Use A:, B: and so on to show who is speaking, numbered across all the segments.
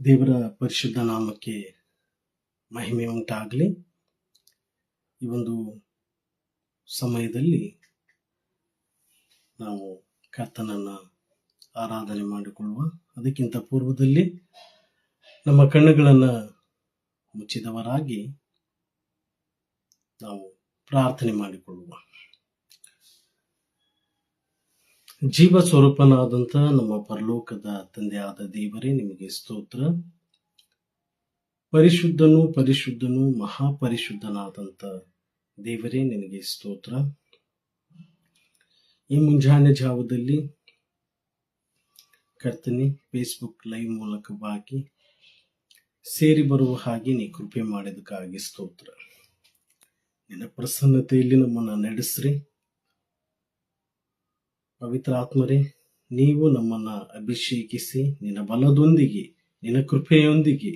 A: ದೇವರ ಪರಿಶುದ್ಧ ನಾಮಕ್ಕೆ ಮಹಿಮೆ ಉಂಟಾಗಲಿ. ಈ ಒಂದು ಸಮಯದಲ್ಲಿ ನಾವು ಕರ್ತನನ್ನು ಆರಾಧನೆ ಮಾಡಿಕೊಳ್ಳುವ. ಅದಕ್ಕಿಂತ ಪೂರ್ವದಲ್ಲಿ ನಮ್ಮ ಕಣ್ಣುಗಳನ್ನು ಮುಚ್ಚಿದವರಾಗಿ ನಾವು ಪ್ರಾರ್ಥನೆ ಮಾಡಿಕೊಳ್ಳುವ. ಜೀವ ಸ್ವರೂಪನಾದಂಥ ನಮ್ಮ ಪರಲೋಕದ ತಂದೆಯಾದ ದೇವರೇ, ನಿಮಗೆ ಸ್ತೋತ್ರ. ಪರಿಶುದ್ಧನು ಮಹಾಪರಿಶುದ್ಧನಾದಂಥ ದೇವರೇ, ನಿನಗೆ ಸ್ತೋತ್ರ. ಈ ಮುಂಜಾನೆ ಜಾವದಲ್ಲಿ ಕರ್ತನೆ, ಫೇಸ್ಬುಕ್ ಲೈವ್ ಮೂಲಕವಾಗಿ ಸೇರಿ ಬರುವ ಹಾಗೆ ನೀ ಕೃಪೆ ಮಾಡಿದಕ್ಕಾಗಿ ಸ್ತೋತ್ರ. ನಿನ್ನ ಪ್ರಸನ್ನತೆಯಲ್ಲಿ ನಮ್ಮನ್ನು ನಡೆಸ್ರಿ. ಪವಿತ್ರ ಆತ್ಮರೇ, ನೀವು ನಮ್ಮನ್ನು ಅಭಿಷೇಕಿಸಿ ನಿನ್ನ ಬಲದೊಂದಿಗೆ ನಿನ್ನ ಕೃಪೆಯೊಂದಿಗೆ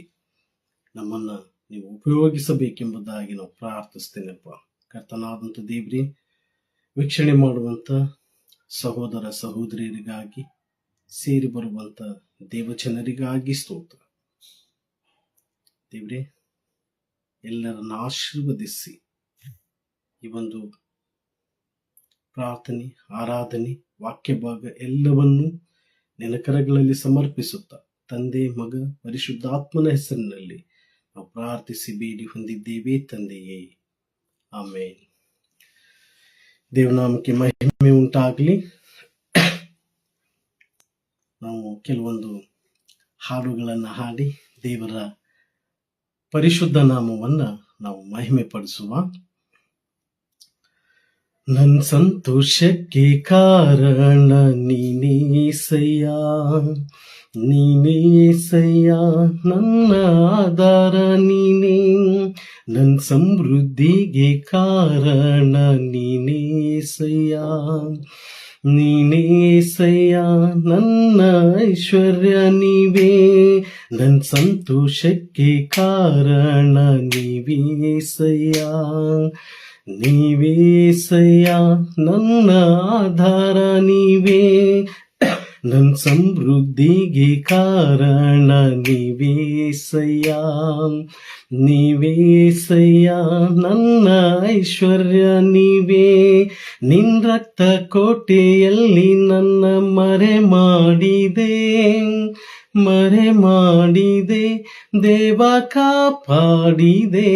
A: ನಮ್ಮನ್ನು ನೀವು ಉಪಯೋಗಿಸಬೇಕೆಂಬುದಾಗಿ ನಾವು ಪ್ರಾರ್ಥಿಸ್ತೇನೆಪ್ಪ. ಕರ್ತನಾದಂಥ ದೇವ್ರಿ, ವೀಕ್ಷಣೆ ಮಾಡುವಂಥ ಸಹೋದರ ಸಹೋದರಿಯರಿಗಾಗಿ, ಸೇರಿ ಬರುವಂಥ ದೇವಜನರಿಗಾಗಿ ಸ್ತೋತ್ರ. ದೇವ್ರೆ, ಎಲ್ಲರನ್ನ ಆಶೀರ್ವದಿಸಿ ಈ ಒಂದು ಪ್ರಾರ್ಥನೆ, ಆರಾಧನೆ, ವಾಕ್ಯ ಭಾಗ ಎಲ್ಲವನ್ನೂ ನಿನ್ನ ಕರಗಳಲ್ಲಿ ಸಮರ್ಪಿಸುತ್ತಾ ತಂದೆ, ಮಗ, ಪರಿಶುದ್ಧಾತ್ಮನ ಹೆಸರಿನಲ್ಲಿ ನಾವು ಪ್ರಾರ್ಥಿಸಿ ಬೇಡಿ ಹೊಂದಿದ್ದೇವೆ ತಂದೆಯೇ, ಆಮೇನ್. ದೇವನಾಮಕ್ಕೆ ಮಹಿಮೆ ಉಂಟಾಗಲಿ. ನಾವು ಕೆಲವೊಂದು ಹಾಡುಗಳನ್ನು ಹಾಡಿ ದೇವರ ಪರಿಶುದ್ಧ ನಾಮವನ್ನು ನಾವು ಮಹಿಮೆ ಪಡಿಸುವ. ನನ್ನ ಸಂತೋಷಕ್ಕೆ ಕಾರಣ ನೀನೇಸಯ್ಯ, ನೀನೇಸಯ್ಯ, ನನ್ನ ಆಧಾರ ನೀನೇ. ನನ್ನ ಸಮೃದ್ಧಿಗೆ ಕಾರಣ ನೀನೇಸಯ್ಯ, ನೀನೇಸಯ್ಯ, ನನ್ನ ಐಶ್ವರ್ಯ ನೀವೇ. ನನ್ನ ಸಂತೋಷಕ್ಕೆ ಕಾರಣ ನೀವೇಸಯ್ಯ, ನೀವೇಸಯ್ಯ, ನನ್ನ ಆಧಾರ ನೀವೇ. ನನ್ನ ಸಮೃದ್ಧಿಗೆ ಕಾರಣ ನೀವೇಸಯ್ಯ, ನೀವೇಸಯ್ಯ, ನನ್ನ ಐಶ್ವರ್ಯ ನೀವೇ. ನಿನ್ನ ರಕ್ತ ಕೋಟೆಯಲ್ಲಿ ನನ್ನ ಮರೆ ಮಾಡಿದೆ ದೇವ, ಕಾಪಾಡಿದೆ.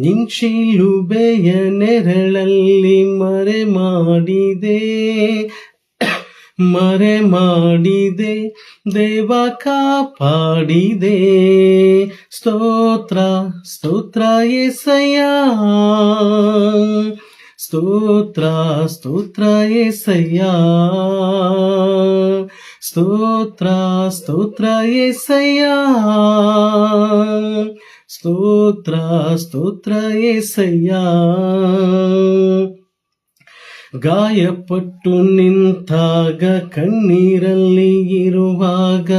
A: ನಿನ್ ಶಿಲುಬೆಯ ನೆರಳಲ್ಲಿ ಮರೆ ಮಾಡಿದೆ ದೇವ, ಕಾಪಾಡಿದೆ. ಸ್ತೋತ್ರ ಸ್ತೋತ್ರ యేసయ్య, ಸ್ತೋತ್ರ ಸ್ತೋತ್ರ యేసయ్య, ಸ್ತೋತ್ರ ಸ್ತೋತ್ರ యేసయ్య, ಸ್ತೋತ್ರ ಸ್ತೋತ್ರ యేసయ్య. ಗಾಯಪಟ್ಟು ನಿಂತಾಗ, ಕಣ್ಣೀರಲ್ಲಿ ಇರುವಾಗ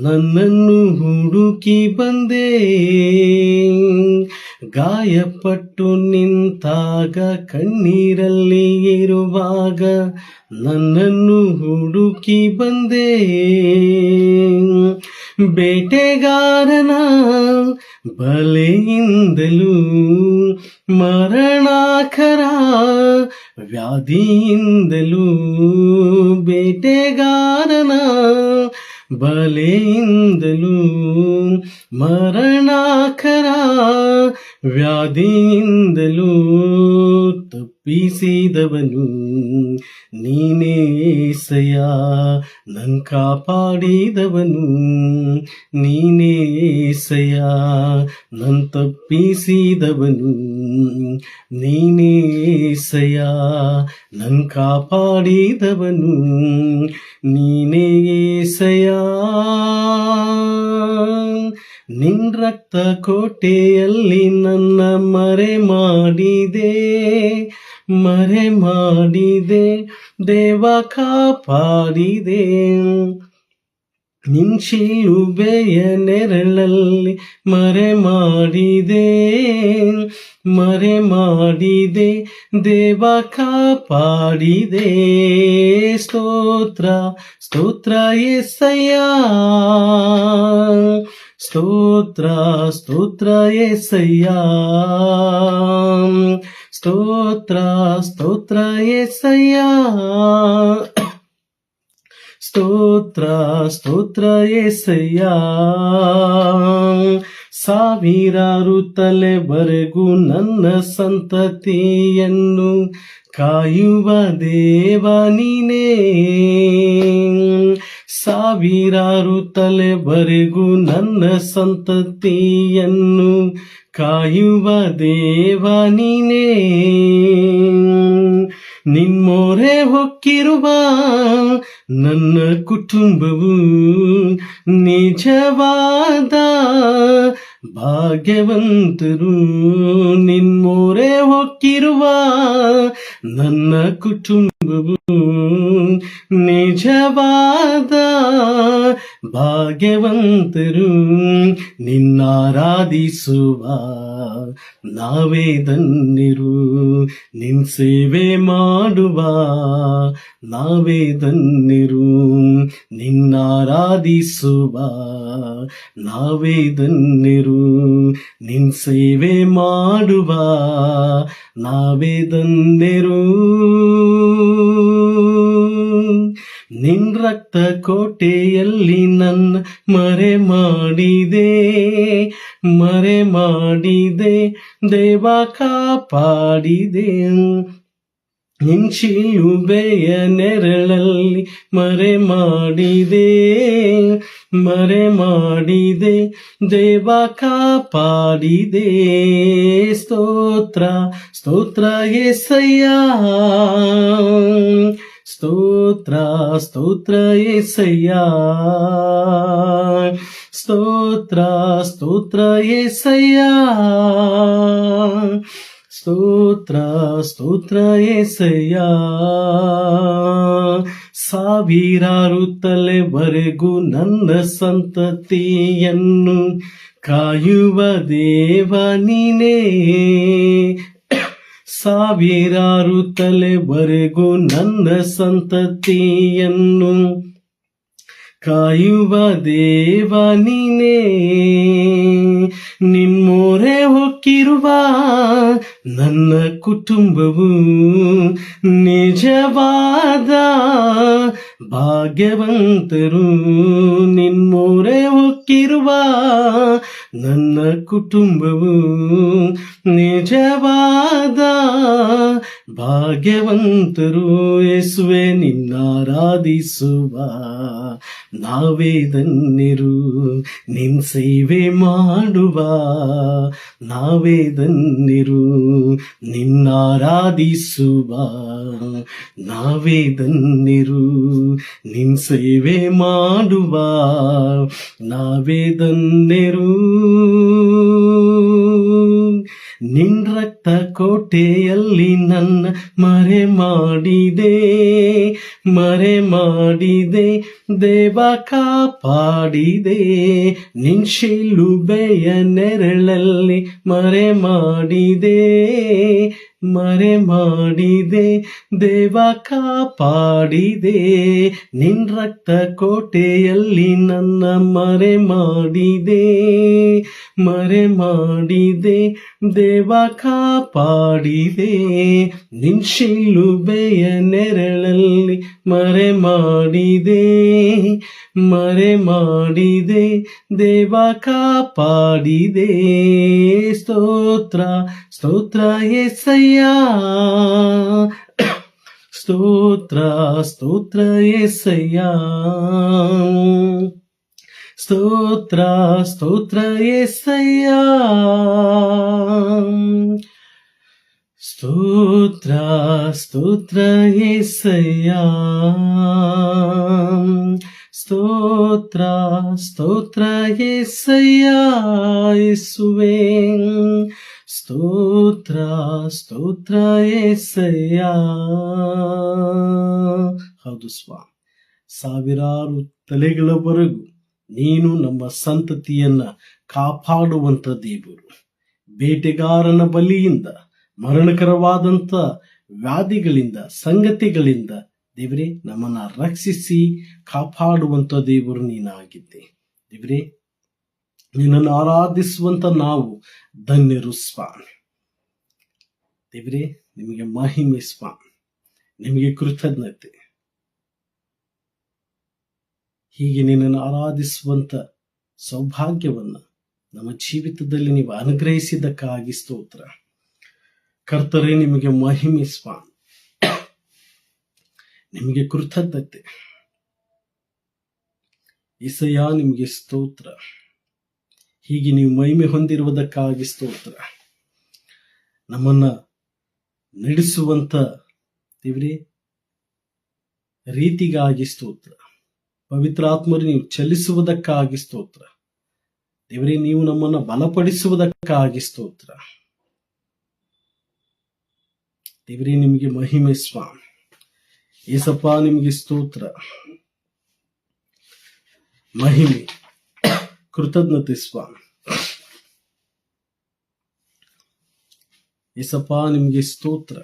A: ನನ್ನನ್ನು ಹುಡುಕಿ ಬಂದೆ. ಗಾಯಪಟ್ಟು ನಿಂತಾಗ, ಕಣ್ಣೀರಲ್ಲಿ ಇರುವಾಗ ನನ್ನನ್ನು ಹುಡುಕಿ ಬಂದೆ. ಬೇಟೆಗಾರನ ಬಲೆಯಿಂದಲೂ, ಮರಣಾಕರ ವ್ಯಾಧಿಯಿಂದಲೂ, ಬೇಟೆಗಾರನ ಬಲೆಯಿಂದಲೂ, ಮರಣಾಕರ ವ್ಯಾಧಿಯಿಂದಲೂ ತಪ್ಪಿಸಿದವನು ನೀನೇಸಯ್ಯ, ನನ್ ಕಾಪಾಡಿದವನು ನೀನೇಸಯ್ಯ, ನನ್ ತಪ್ಪಿಸಿದವನು ನೀನೇಸಯ್ಯ, ನನ್ ಕಾಪಾಡಿದವನು ನೀನೇಸಯ್ಯ. ನಿನ್ ರಕ್ತ ಕೋಟೆಯಲ್ಲಿ ನನ್ನ ಮರೆ ಮಾಡಿದೆ ದೇವ, ಕಾಪಾಡಿದೆ. ನಿನ್ ಶಿಲುಬೆಯ ನೆರಳಲ್ಲಿ ಮರೆ ಮಾಡಿದೆ ದೇವ, ಕಾಪಾಡಿದೆ. ಸ್ತೋತ್ರ ಸ್ತೋತ್ರ యేసయ్య, ಸ್ತೋತ್ರ ಸ್ತೋತ್ರ యేసయ్య, ಸ್ತೋತ್ರ ಸ್ತೋತ್ರ యేసయ్య, ಸ್ತೋತ್ರ ಸ್ತೋತ್ರ యేసయ్య. ಸಾವಿರಾರು ತಲೆವರೆಗೂ ನನ್ನ ಸಂತತಿಯನ್ನು ಕಾಯುವ ದೇವ ನೀನೇ. ಸಾವಿರಾರು ತಲೆವರೆಗೂ ನನ್ನ ಸಂತತಿಯನ್ನು ಕಾಯುವ ದೇವ ನೀನೇ. ನಿಮ್ಮೊರೆ ಹೊಕ್ಕಿರುವ ನನ್ನ ಕುಟುಂಬವು ನಿಜವಾದ ಭಾಗ್ಯವಂತರು. ನಿಮ್ಮೊರೆ ಹೊಕ್ಕಿರುವ ನನ್ನ ಕುಟುಂಬವು ನಿಜವಾದ ಭಾಗ್ಯವಂತರು. ನಿನ್ನಾರಾಧಿಸುವ ನಾವೇ ಧನ್ಯರು, ನಿನ್ ಸೇವೆ ಮಾಡುವ ನಾವೇ ಧನ್ಯರು. ನಿನ್ನಾರಾಧಿಸುವ ನಾವೇ ಧನ್ಯರು, ನಿನ್ ಸೇವೆ ಮಾಡುವ ನಾವೇ ಧನ್ಯರು. ನಿನ್ ರಕ್ತ ಕೋಟೆಯಲ್ಲಿ ನನ್ನ ಮರೆ ಮಾಡಿದೆ ದೇವ ಕಾಪಾಡಿದೆ. ನಿನ್ ಶಿಲುಬೆಯ ನೆರಳಲ್ಲಿ ಮರೆ ಮಾಡಿದೆ ದೇವ ಕಾಪಾಡಿದೆ. ಸ್ತೋತ್ರ ಸ್ತೋತ್ರ యేసయ్య, ಸ್ತೋತ್ರ ಸ್ತೋತ್ರ యేసయ్య, ಸ್ತೋತ್ರ ಸ್ತೋತ್ರ యేసయ్య, ಸ್ತೋತ್ರ ಸ್ತೋತ್ರ యేసయ్య. ಸಾವಿರಾರು ತಲೆವರೆಗೂ ನನ್ನ ಸಂತತಿಯನ್ನು ಕಾಯುವ ದೇವ ನೀನೇ. ಸಾವಿರಾರು ತಲೆವರೆಗೂ ನನ್ನ ಸಂತತಿಯನ್ನು ಕಾಯುವ ದೇವ ನೀನೇ. ನಿಮ್ಮೊರೆ ಹೊಕ್ಕಿರುವ ನನ್ನ ಕುಟುಂಬವು ನಿಜವಾದ ಭಾಗ್ಯವಂತರು. ನಿಮ್ಮೊರೆ ಹೊಕ್ಕಿರುವ ನನ್ನ ಕುಟುಂಬವು ನಿಜವಾದ ಭಾಗ್ಯವಂತರು. ಯೇಸುವೆ ನಿನ್ನಾರಾಧಿಸುವ ನಾವೇ ಧನ್ಯರು, ನಿನ್ ಸೇವೆ ಮಾಡುವ ನಾವೇ ಧನ್ಯರು. ನಿನ್ನಾರಾಧಿಸುವ ನಾವೇ ಧನ್ಯರು, ನಿನ್ ಸೇವೆ ಮಾಡುವ ನಾವೇ ಧನ್ಯರು. ನಿನ್ ರಕ್ತ ಕೋಟೆಯಲ್ಲಿ ನನ್ನ ಮರೆ ಮಾಡಿದೆ ದೇವ ಕಾಪಾಡಿದೆ. ನಿನ್ ಶಿಲುಬೆಯ ನೆರಳಲ್ಲಿ ಮರೆ ಮಾಡಿದೆ ದೇವ ಕಾಪಾಡಿದೆ. ನಿನ್ ರಕ್ತ ಕೋಟೆಯಲ್ಲಿ ನನ್ನ ಮರೆ ಮಾಡಿದೆ ದೇವ ಕಾಪಾಡಿದೆ. ನಿನ್ ಶಿಲುಬೆಯ ನೆರಳಲ್ಲಿ ಮರೆ ಮಾಡಿದೆ ದೇವ ಕಾಪಾಡಿದೆ. ಸ್ತೋತ್ರ ಸ್ತೋತ್ರ యేసయ్య, ಸ್ತೋತ್ರ ಸ್ತೋತ್ರ యేసయ్య, ಸ್ತೋತ್ರ ಸ್ತೋತ್ರ యేసయ్య, ಸ್ತೋತ್ರ ಸ್ತೋತ್ರ యేసయ్య, ಸ್ತೋತ್ರ ಸ್ತೋತ್ರ యేసయ్య. ಯೇಸುವೇ ಸ್ತೋತ್ರ ಸ್ತೋತ್ರ యేసయ్య. ಹೌದು ಸ್ವಾಮಿ, ಸಾವಿರಾರು ತಲೆಗಳವರೆಗೂ ನೀನು ನಮ್ಮ ಸಂತತಿಯನ್ನ ಕಾಪಾಡುವಂತ ದೇವರು. ಬೇಟೆಗಾರನ ಬಲಿಯಿಂದ, ಮರಣಕರವಾದಂತ ವ್ಯಾಧಿಗಳಿಂದ, ಸಂಗತಿಗಳಿಂದ ದೇವರೇ ನಮ್ಮನ್ನ ರಕ್ಷಿಸಿ ಕಾಪಾಡುವಂತ ದೇವರು ನೀನಾಗಿದ್ದೆ. ದೇವರೇ ನಿನ್ನನ್ನು ಆರಾಧಿಸುವಂತ ನಾವು ಧನ್ಯರು ಸ್ವಾಮಿ. ದೇವರೇ, ನಿಮಗೆ ಮಹಿಮೆ ಸ್ವಾಮಿ, ನಿಮಗೆ ಕೃತಜ್ಞತೆ. ಹೀಗೆ ನಿನ್ನನ್ನು ಆರಾಧಿಸುವಂತ ಸೌಭಾಗ್ಯವನ್ನ ನಮ್ಮ ಜೀವಿತದಲ್ಲಿ ನೀವು ಅನುಗ್ರಹಿಸಿದ್ದಕ್ಕಾಗಿ ಸ್ತೋತ್ರ. ಕರ್ತರೇ, ನಿಮಗೆ ಮಹಿಮೆ ಸ್ವಾಮಿ, ನಿಮಗೆ ಕೃತಜ್ಞತೆ. ಏಸಯ್ಯ, ನಿಮಗೆ ಸ್ತೋತ್ರ. ಹೀಗೆ ನೀವು ಮಹಿಮೆ ಹೊಂದಿರುವುದಕ್ಕಾಗಿ ಸ್ತೋತ್ರ. ನಮ್ಮನ್ನ ನಡೆಸುವಂತ ದೇವರೇ ರೀತಿಗಾಗಿ ಸ್ತೋತ್ರ. ಪವಿತ್ರಾತ್ಮರು ನೀವು ಚಲಿಸುವುದಕ್ಕಾಗಿ ಸ್ತೋತ್ರ. ದೇವರೇ, ನೀವು ನಮ್ಮನ್ನ ಬಲಪಡಿಸುವುದಕ್ಕಾಗಿ ಸ್ತೋತ್ರ. ದೇವರೇ, ನಿಮಗೆ ಮಹಿಮೆ ಸ್ವಾಮಿ. ಏಸಪ್ಪ, ನಿಮಗೆ ಸ್ತೋತ್ರ, ಮಹಿಮೆ, ಕೃತಜ್ಞತೆ ಸ್ವಾಮಿ. ಏಸಪ್ಪ, ನಿಮಗೆ ಸ್ತೋತ್ರ.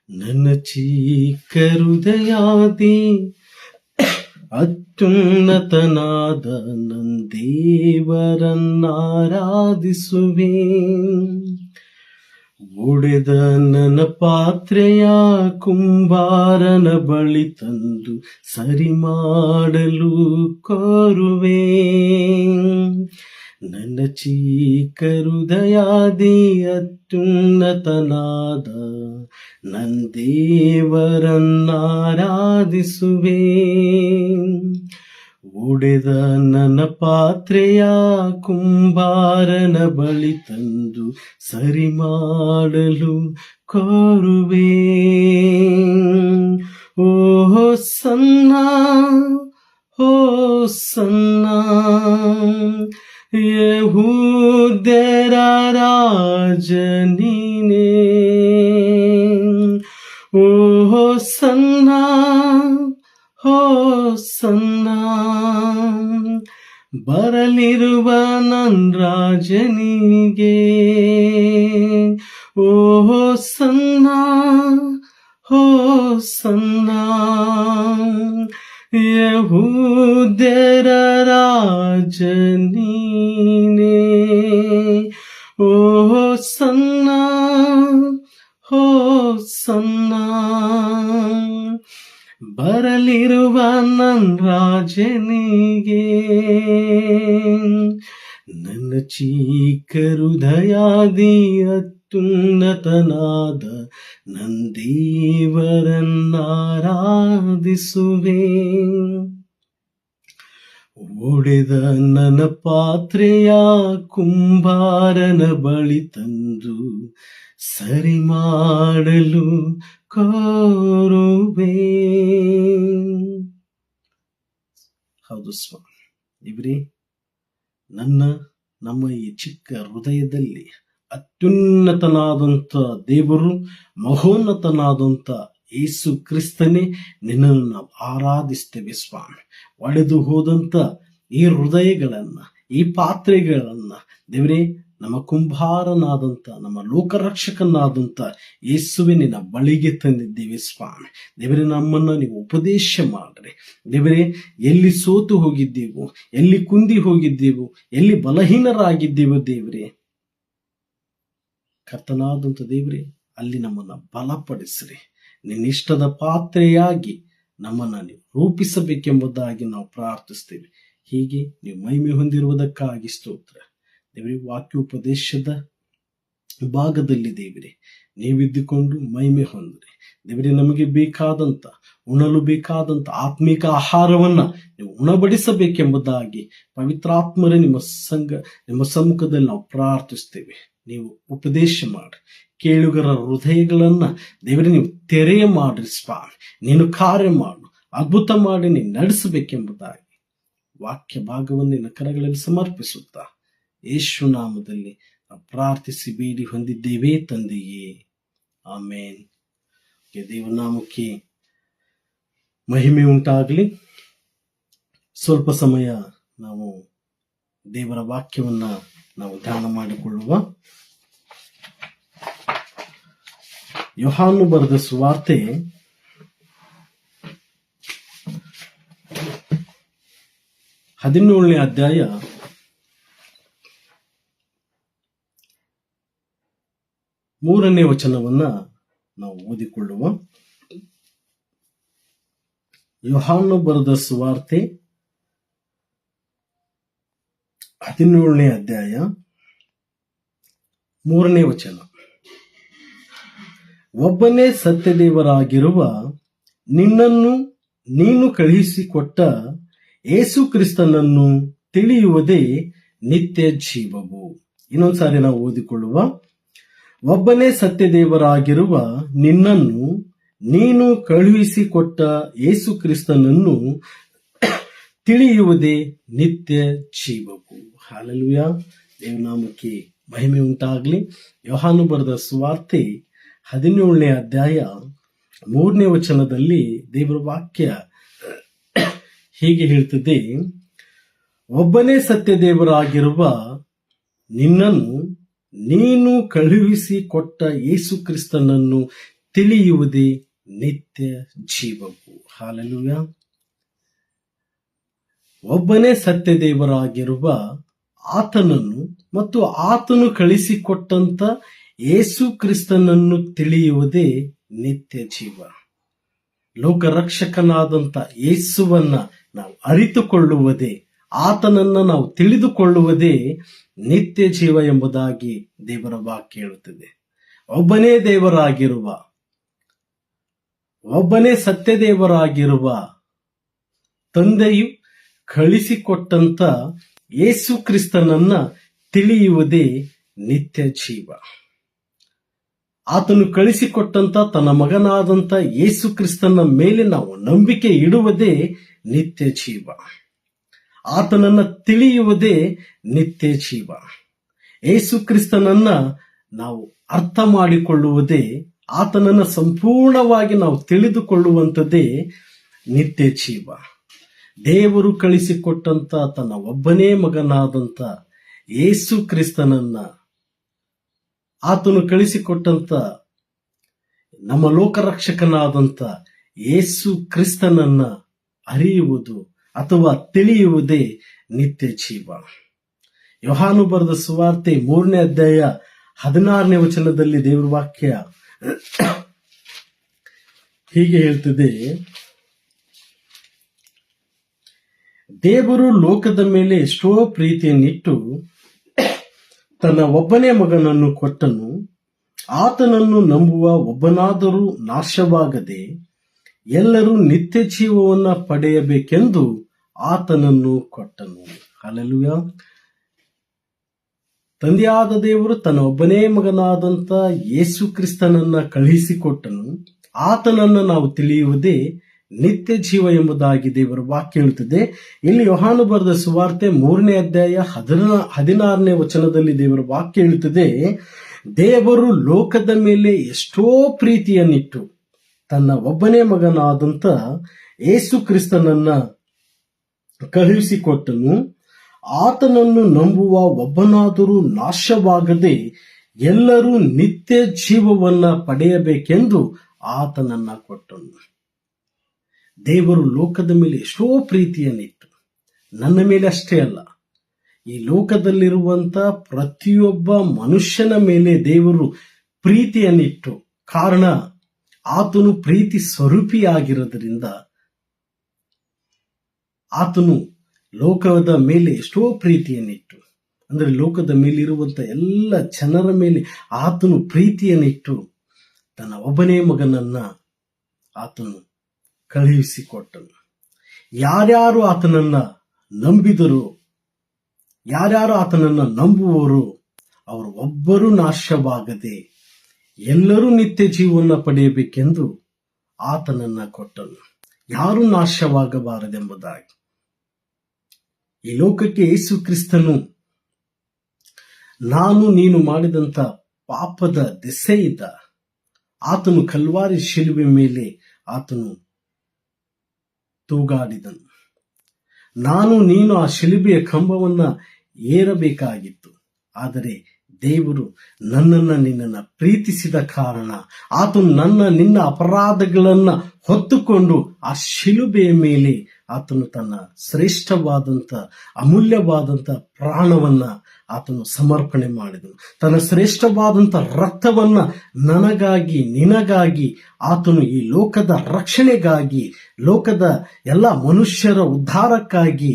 A: ನನ್ನ ಚಿಕ್ಕ ಹೃದಯಾದಿ ಅತ್ಯುನ್ನತನಾದ ನಂದೇವರನ್ನಾರಾಧಿಸುವೆ. ಒಡೆದ ನನ್ನ ಪಾತ್ರೆಯ ಕುಂಬಾರನ ಬಳಿ ತಂದು ಸರಿ ಮಾಡಲು ಕೋರುವೆ. ನನ್ನ ಚಿಕ್ಕ ಹೃದಯಾದಿ ಅತ್ಯುನ್ನತನಾದ ನಂದೇವರನ್ನಾರಾಧಿಸುವೆ. ಒಡೆದ ನನ್ನ ಪಾತ್ರೆಯ ಕುಂಬಾರನ ಬಳಿ ತಂದು ಸರಿ ಮಾಡಲು ಕೋರುವೆ. ಓ ಸನ್ನ, ಓ ಸನ್ನ, ಯೆಹೂದ್ಯರ ರಾಜ ನೀನೇ. ಓ ಸನ್ನ, ಓ ಸನ್ನ, ಬರಲಿರುವ ನನ್ ರಾಜನಿಗೆ. ಓ ಸನ್ನ, ಓ ಸನ್ನ, ಯೆಹೂದ್ಯರ ರಾಜ ನೀನೇ. ಓ ಸನ್ನ, ಓ ಸನ್ನ, ಬರಲಿರುವ ನನ್ ರಾಜನಿಗೆ. ನನ್ನ ಚಿಕ್ಕ ಹೃದಯಾದಿ ಅತ್ಯುನ್ನತನಾದ ನಂದೇವರನ್ನಾರಾಧಿಸುವೆ. ಒಡೆದ ನನ್ನ ಪಾತ್ರೆಯ ಕುಂಬಾರನ ಬಳಿ ತಂದು ಸರಿ ಮಾಡಲು ಕೋರುವೆ. ಹೌದು ಸ್ವಾಮಿ, ದೇವರೇ, ನಮ್ಮ ಈ ಚಿಕ್ಕ ಹೃದಯದಲ್ಲಿ ಅತ್ಯುನ್ನತನಾದಂಥ ದೇವರು, ಮಹೋನ್ನತನಾದಂಥ ಯೇಸು ಕ್ರಿಸ್ತನೇ, ನಿನ್ನನ್ನು ನಾವು ಆರಾಧಿಸ್ತೇವೆ ಸ್ವಾಮಿ. ಒಡೆದು ಹೋದಂಥ ಈ ಹೃದಯಗಳನ್ನ, ಈ ಪಾತ್ರೆಗಳನ್ನ ದೇವರೇ, ನಮ್ಮ ಕುಂಬಾರನಾದಂಥ, ನಮ್ಮ ಲೋಕರಕ್ಷಕನಾದಂಥ ಯೇಸುವೆ ನಿನ್ನ ಬಳಿಗೆ ತಂದಿದ್ದೇವೆ ಸ್ವಾಮಿ. ದೇವರೇ, ನಮ್ಮನ್ನ ನೀವು ಉಪದೇಶ ಮಾಡ್ರಿ. ದೇವರೇ, ಎಲ್ಲಿ ಸೋತು ಹೋಗಿದ್ದೇವೋ, ಎಲ್ಲಿ ಕುಂದಿ ಹೋಗಿದ್ದೇವೋ, ಎಲ್ಲಿ ಬಲಹೀನರಾಗಿದ್ದೇವೋ ದೇವರೇ, ಕರ್ತನಾದಂಥ ದೇವರೇ, ಅಲ್ಲಿ ನಮ್ಮನ್ನ ಬಲಪಡಿಸ್ರಿ. ನಿನ್ನಿಷ್ಟದ ಪಾತ್ರೆಯಾಗಿ ನಮ್ಮನ್ನ ನೀವು ರೂಪಿಸಬೇಕೆಂಬುದಾಗಿ ನಾವು ಪ್ರಾರ್ಥಿಸ್ತೇವೆ. ಹೀಗೆ ನೀವು ಮಹಿಮೆ ಹೊಂದಿರುವುದಕ್ಕಾಗಿ ಸ್ತೋತ್ರ. ದೇವರೇ, ವಾಕ್ಯೋಪದೇಶದ ಭಾಗದಲ್ಲಿ ದೇವರೇ ನೀವಿದ್ದುಕೊಂಡು ಮಹಿಮೆ ಹೊಂದ್ರಿ. ದೇವರೇ, ನಮಗೆ ಬೇಕಾದಂತ, ಉಣಲು ಬೇಕಾದಂತ ಆತ್ಮಿಕ ಆಹಾರವನ್ನ ನೀವು ಉಣಬಡಿಸಬೇಕೆಂಬುದಾಗಿ ಪವಿತ್ರಾತ್ಮರೇ ನಿಮ್ಮ ಸಮ್ಮುಖದಲ್ಲಿ ನಾವು ಪ್ರಾರ್ಥಿಸ್ತೇವೆ. ನೀವು ಉಪದೇಶ ಮಾಡ್ರಿ. ಕೇಳುಗರ ಹೃದಯಗಳನ್ನ ದೇವರೇ ನೀವು ತೆರೆಯ ಮಾಡ್ರಿ ಸ್ವಾಮಿ. ನೀನು ಕಾರ್ಯ ಮಾಡು, ಅದ್ಭುತ ಮಾಡಿ ನೀನು ನಡೆಸಬೇಕೆಂಬುದಾಗಿ ವಾಕ್ಯ ಭಾಗವನ್ನು ನಿನ್ನ ಕರಗಳಲ್ಲಿ ಸಮರ್ಪಿಸುತ್ತಾ ಯೇಸು ನಾಮದಲ್ಲಿ ಪ್ರಾರ್ಥಿಸಿ ಬೇಡಿ ಹೊಂದಿದ್ದೇವೆ ತಂದೆಯೇ, ಆಮೇನ್. ದೇವನಾಮಕ್ಕೆ ಮಹಿಮೆ ಉಂಟಾಗಲಿ. ಸ್ವಲ್ಪ ಸಮಯ ನಾವು ದೇವರ ವಾಕ್ಯವನ್ನ ನಾವು ಧ್ಯಾನ ಮಾಡಿಕೊಳ್ಳುವ. ಯೋಹಾನು ಬರೆದ ಸುವಾರ್ತೆ 17ನೇ ಅಧ್ಯಾಯ 3ನೇ ವಚನವನ್ನ ನಾವು ಓದಿಕೊಳ್ಳುವ. ಯೋಹಾನ ಬರೆದ ಸುವಾರ್ತೆ 17ನೇ ಅಧ್ಯಾಯ 3ನೇ ವಚನ. ಒಬ್ಬನೇ ಸತ್ಯದೇವರಾಗಿರುವ ನಿನ್ನನ್ನು ನೀನು ಕಳುಹಿಸಿಕೊಟ್ಟ ಯೇಸು ಕ್ರಿಸ್ತನನ್ನು ತಿಳಿಯುವುದೇ ನಿತ್ಯ ಜೀವವು. ಇನ್ನೊಂದ್ಸಾರಿ ನಾವು ಓದಿಕೊಳ್ಳುವ. ಒಬ್ಬನೇ ಸತ್ಯದೇವರಾಗಿರುವ ನಿನ್ನನ್ನು ನೀನು ಕಳುಹಿಸಿಕೊಟ್ಟ ಯೇಸು ಕ್ರಿಸ್ತನನ್ನು ತಿಳಿಯುವುದೇ ನಿತ್ಯ ಜೀವವು. ಹಲ್ಲೆಲೂಯಾ. ದೇವನಾಮಕ್ಕೆ ಮಹಿಮೆ ಉಂಟಾಗ್ಲಿ. ಯೋಹಾನ ಬರೆದ ಸುವಾರ್ತೆ 17ನೇ ಅಧ್ಯಾಯ 3ನೇ ವಚನದಲ್ಲಿ ದೇವರ ವಾಕ್ಯ ಹೀಗೆ ಹೇಳ್ತದೆ, ಒಬ್ಬನೇ ಸತ್ಯದೇವರಾಗಿರುವ ನಿನ್ನನ್ನು ನೀನು ಕಳುಹಿಸಿಕೊಟ್ಟ ಯೇಸು ಕ್ರಿಸ್ತನನ್ನು ತಿಳಿಯುವುದೇ ನಿತ್ಯ ಜೀವವು. ಹಲ್ಲೆಲೂಯಾ. ಒಬ್ಬನೇ ಸತ್ಯದೇವರಾಗಿರುವ ಆತನನ್ನು ಮತ್ತು ಆತನು ಕಳಿಸಿಕೊಟ್ಟಂತ ಯೇಸು ಕ್ರಿಸ್ತನನ್ನು ತಿಳಿಯುವುದೇ ನಿತ್ಯ ಜೀವ. ಲೋಕರಕ್ಷಕನಾದಂತ ಯೇಸುವನ್ನ ನಾವು ಅರಿತುಕೊಳ್ಳುವುದೇ, ಆತನನ್ನ ನಾವು ತಿಳಿದುಕೊಳ್ಳುವುದೇ ನಿತ್ಯ ಜೀವ ಎಂಬುದಾಗಿ ದೇವರ ವಾಕ್ಯ ಹೇಳುತ್ತದೆ. ಒಬ್ಬನೇ ದೇವರಾಗಿರುವ, ಒಬ್ಬನೇ ಸತ್ಯದೇವರಾಗಿರುವ ತಂದೆಯು ಕಳಿಸಿಕೊಟ್ಟಂತ ಯೇಸು ಕ್ರಿಸ್ತನನ್ನ ತಿಳಿಯುವುದೇ ನಿತ್ಯ ಜೀವ. ಆತನು ಕಳಿಸಿಕೊಟ್ಟಂತ ತನ್ನ ಮಗನಾದಂತ ಯೇಸು ಕ್ರಿಸ್ತನ ಮೇಲೆ ನಾವು ನಂಬಿಕೆ ಇಡುವುದೇ ನಿತ್ಯ ಜೀವ. ಆತನನ್ನ ತಿಳಿಯುವುದೇ ನಿತ್ಯ ಜೀವ. ಯೇಸು ಕ್ರಿಸ್ತನನ್ನ ನಾವು ಅರ್ಥ ಮಾಡಿಕೊಳ್ಳುವುದೇ, ಆತನನ್ನ ಸಂಪೂರ್ಣವಾಗಿ ನಾವು ತಿಳಿದುಕೊಳ್ಳುವಂಥದ್ದೇ ನಿತ್ಯ ಜೀವ. ದೇವರು ಕಳಿಸಿಕೊಟ್ಟಂತ ತನ್ನ ಒಬ್ಬನೇ ಮಗನಾದಂತ ಯೇಸು ಕ್ರಿಸ್ತನನ್ನ, ಆತನು ಕಳಿಸಿಕೊಟ್ಟಂತ ನಮ್ಮ ಲೋಕರಕ್ಷಕನಾದಂತ ಯೇಸು ಕ್ರಿಸ್ತನನ್ನ ಅರಿಯುವುದು ಅಥವಾ ತಿಳಿಯುವುದೇ ನಿತ್ಯ ಜೀವ. ಯೋಹಾನ ಬರೆದ ಸುವಾರ್ತೆ 3ನೇ ಅಧ್ಯಾಯ 16ನೇ ವಚನದಲ್ಲಿ ದೇವರ ವಾಕ್ಯ ಹೀಗೆ ಹೇಳ್ತದೆ, ದೇವರು ಲೋಕದ ಮೇಲೆ ಎಷ್ಟೋ ಪ್ರೀತಿಯನ್ನಿಟ್ಟು ತನ್ನ ಒಬ್ಬನೇ ಮಗನನ್ನು ಕೊಟ್ಟನು. ಆತನನ್ನು ನಂಬುವ ಒಬ್ಬನಾದರೂ ನಾಶವಾಗದೆ ಎಲ್ಲರೂ ನಿತ್ಯ ಜೀವವನ್ನ ಪಡೆಯಬೇಕೆಂದು ಆತನನ್ನು ಕೊಟ್ಟನು. ಹಲ್ಲೆಲೂಯಾ. ತಂದೆಯಾದ ದೇವರು ತನ್ನ ಒಬ್ಬನೇ ಮಗನಾದಂತ ಯೇಸು ಕ್ರಿಸ್ತನನ್ನ ಕಳುಹಿಸಿಕೊಟ್ಟನು. ಆತನನ್ನ ನಾವು ತಿಳಿಯುವುದೇ ನಿತ್ಯ ಜೀವ ಎಂಬುದಾಗಿ ದೇವರ ವಾಕ್ಯ ಹೇಳುತ್ತದೆ. ಇಲ್ಲಿ ಯೋಹಾನ ಬರೆದ ಸುವಾರ್ತೆ 3ನೇ ಅಧ್ಯಾಯ 16ನೇ ವಚನದಲ್ಲಿ ದೇವರ ವಾಕ್ಯ ಹೇಳುತ್ತದೆ, ದೇವರು ಲೋಕದ ಮೇಲೆ ಎಷ್ಟೋ ಪ್ರೀತಿಯನ್ನಿಟ್ಟು ತನ್ನ ಒಬ್ಬನೇ ಮಗನಾದಂತ ಯೇಸು ಕ್ರಿಸ್ತನನ್ನ ಕಳುಹಿಸಿಕೊಟ್ಟನು. ಆತನನ್ನು ನಂಬುವ ಒಬ್ಬನಾದರೂ ನಾಶವಾಗದೆ ಎಲ್ಲರೂ ನಿತ್ಯ ಜೀವವನ್ನ ಪಡೆಯಬೇಕೆಂದು ಆತನನ್ನ ಕೊಟ್ಟನು. ದೇವರು ಲೋಕದ ಮೇಲೆ ಎಷ್ಟೋ ಪ್ರೀತಿಯನ್ನಿಟ್ಟು, ನನ್ನ ಮೇಲೆ ಅಷ್ಟೇ ಅಲ್ಲ, ಈ ಲೋಕದಲ್ಲಿರುವಂತ ಪ್ರತಿಯೊಬ್ಬ ಮನುಷ್ಯನ ಮೇಲೆ ದೇವರು ಪ್ರೀತಿಯನ್ನಿಟ್ಟು, ಕಾರಣ ಆತನು ಪ್ರೀತಿ ಸ್ವರೂಪಿಯಾಗಿರೋದ್ರಿಂದ ಆತನು ಲೋಕದ ಮೇಲೆ ಎಷ್ಟೋ ಪ್ರೀತಿಯನ್ನಿಟ್ಟು, ಅಂದ್ರೆ ಲೋಕದ ಮೇಲಿರುವಂತ ಎಲ್ಲ ಜನರ ಮೇಲೆ ಆತನು ಪ್ರೀತಿಯನ್ನಿಟ್ಟು ತನ್ನ ಒಬ್ಬನೇ ಮಗನನ್ನ ಆತನು ಕಳುಹಿಸಿಕೊಟ್ಟನು. ಯಾರ್ಯಾರು ಆತನನ್ನ ನಂಬಿದರು, ಯಾರ್ಯಾರು ಆತನನ್ನ ನಂಬುವವರು ಅವರು ಒಬ್ಬರು ನಾಶವಾಗದೆ ಎಲ್ಲರೂ ನಿತ್ಯ ಜೀವನ ಪಡೆಯಬೇಕೆಂದು ಆತನನ್ನ ಕೊಟ್ಟನು. ಯಾರು ನಾಶವಾಗಬಾರದೆಂಬುದಾಗಿ ಈ ಲೋಕಕ್ಕೆ ಯೇಸು ಕ್ರಿಸ್ತನು ನಾನು ನೀನು ಮಾಡಿದಂತ ಪಾಪದ ದೆಸೆಯಿಂದ ಆತನು ಕಲ್ವಾರಿ ಶಿಲುಬೆ ಮೇಲೆ ಆತನು ತೂಗಾಡಿದನು. ನಾನು ನೀನು ಆ ಶಿಲುಬೆಯ ಕಂಬವನ್ನ ಏರಬೇಕಾಗಿತ್ತು, ಆದರೆ ದೇವರು ನನ್ನನ್ನ ನಿನ್ನನ್ನ ಪ್ರೀತಿಸಿದ ಕಾರಣ ಆತನು ನಿನ್ನ ಅಪರಾಧಗಳನ್ನ ಹೊತ್ತುಕೊಂಡು ಆ ಶಿಲುಬೆಯ ಮೇಲೆ ಆತನು ತನ್ನ ಶ್ರೇಷ್ಠವಾದಂಥ ಅಮೂಲ್ಯವಾದಂಥ ಪ್ರಾಣವನ್ನ ಆತನು ಸಮರ್ಪಣೆ ಮಾಡಿದನು. ತನ್ನ ಶ್ರೇಷ್ಠವಾದಂಥ ರಕ್ತವನ್ನ ನನಗಾಗಿ ನಿನಗಾಗಿ ಆತನು ಈ ಲೋಕದ ರಕ್ಷಣೆಗಾಗಿ, ಲೋಕದ ಎಲ್ಲ ಮನುಷ್ಯರ ಉದ್ಧಾರಕ್ಕಾಗಿ,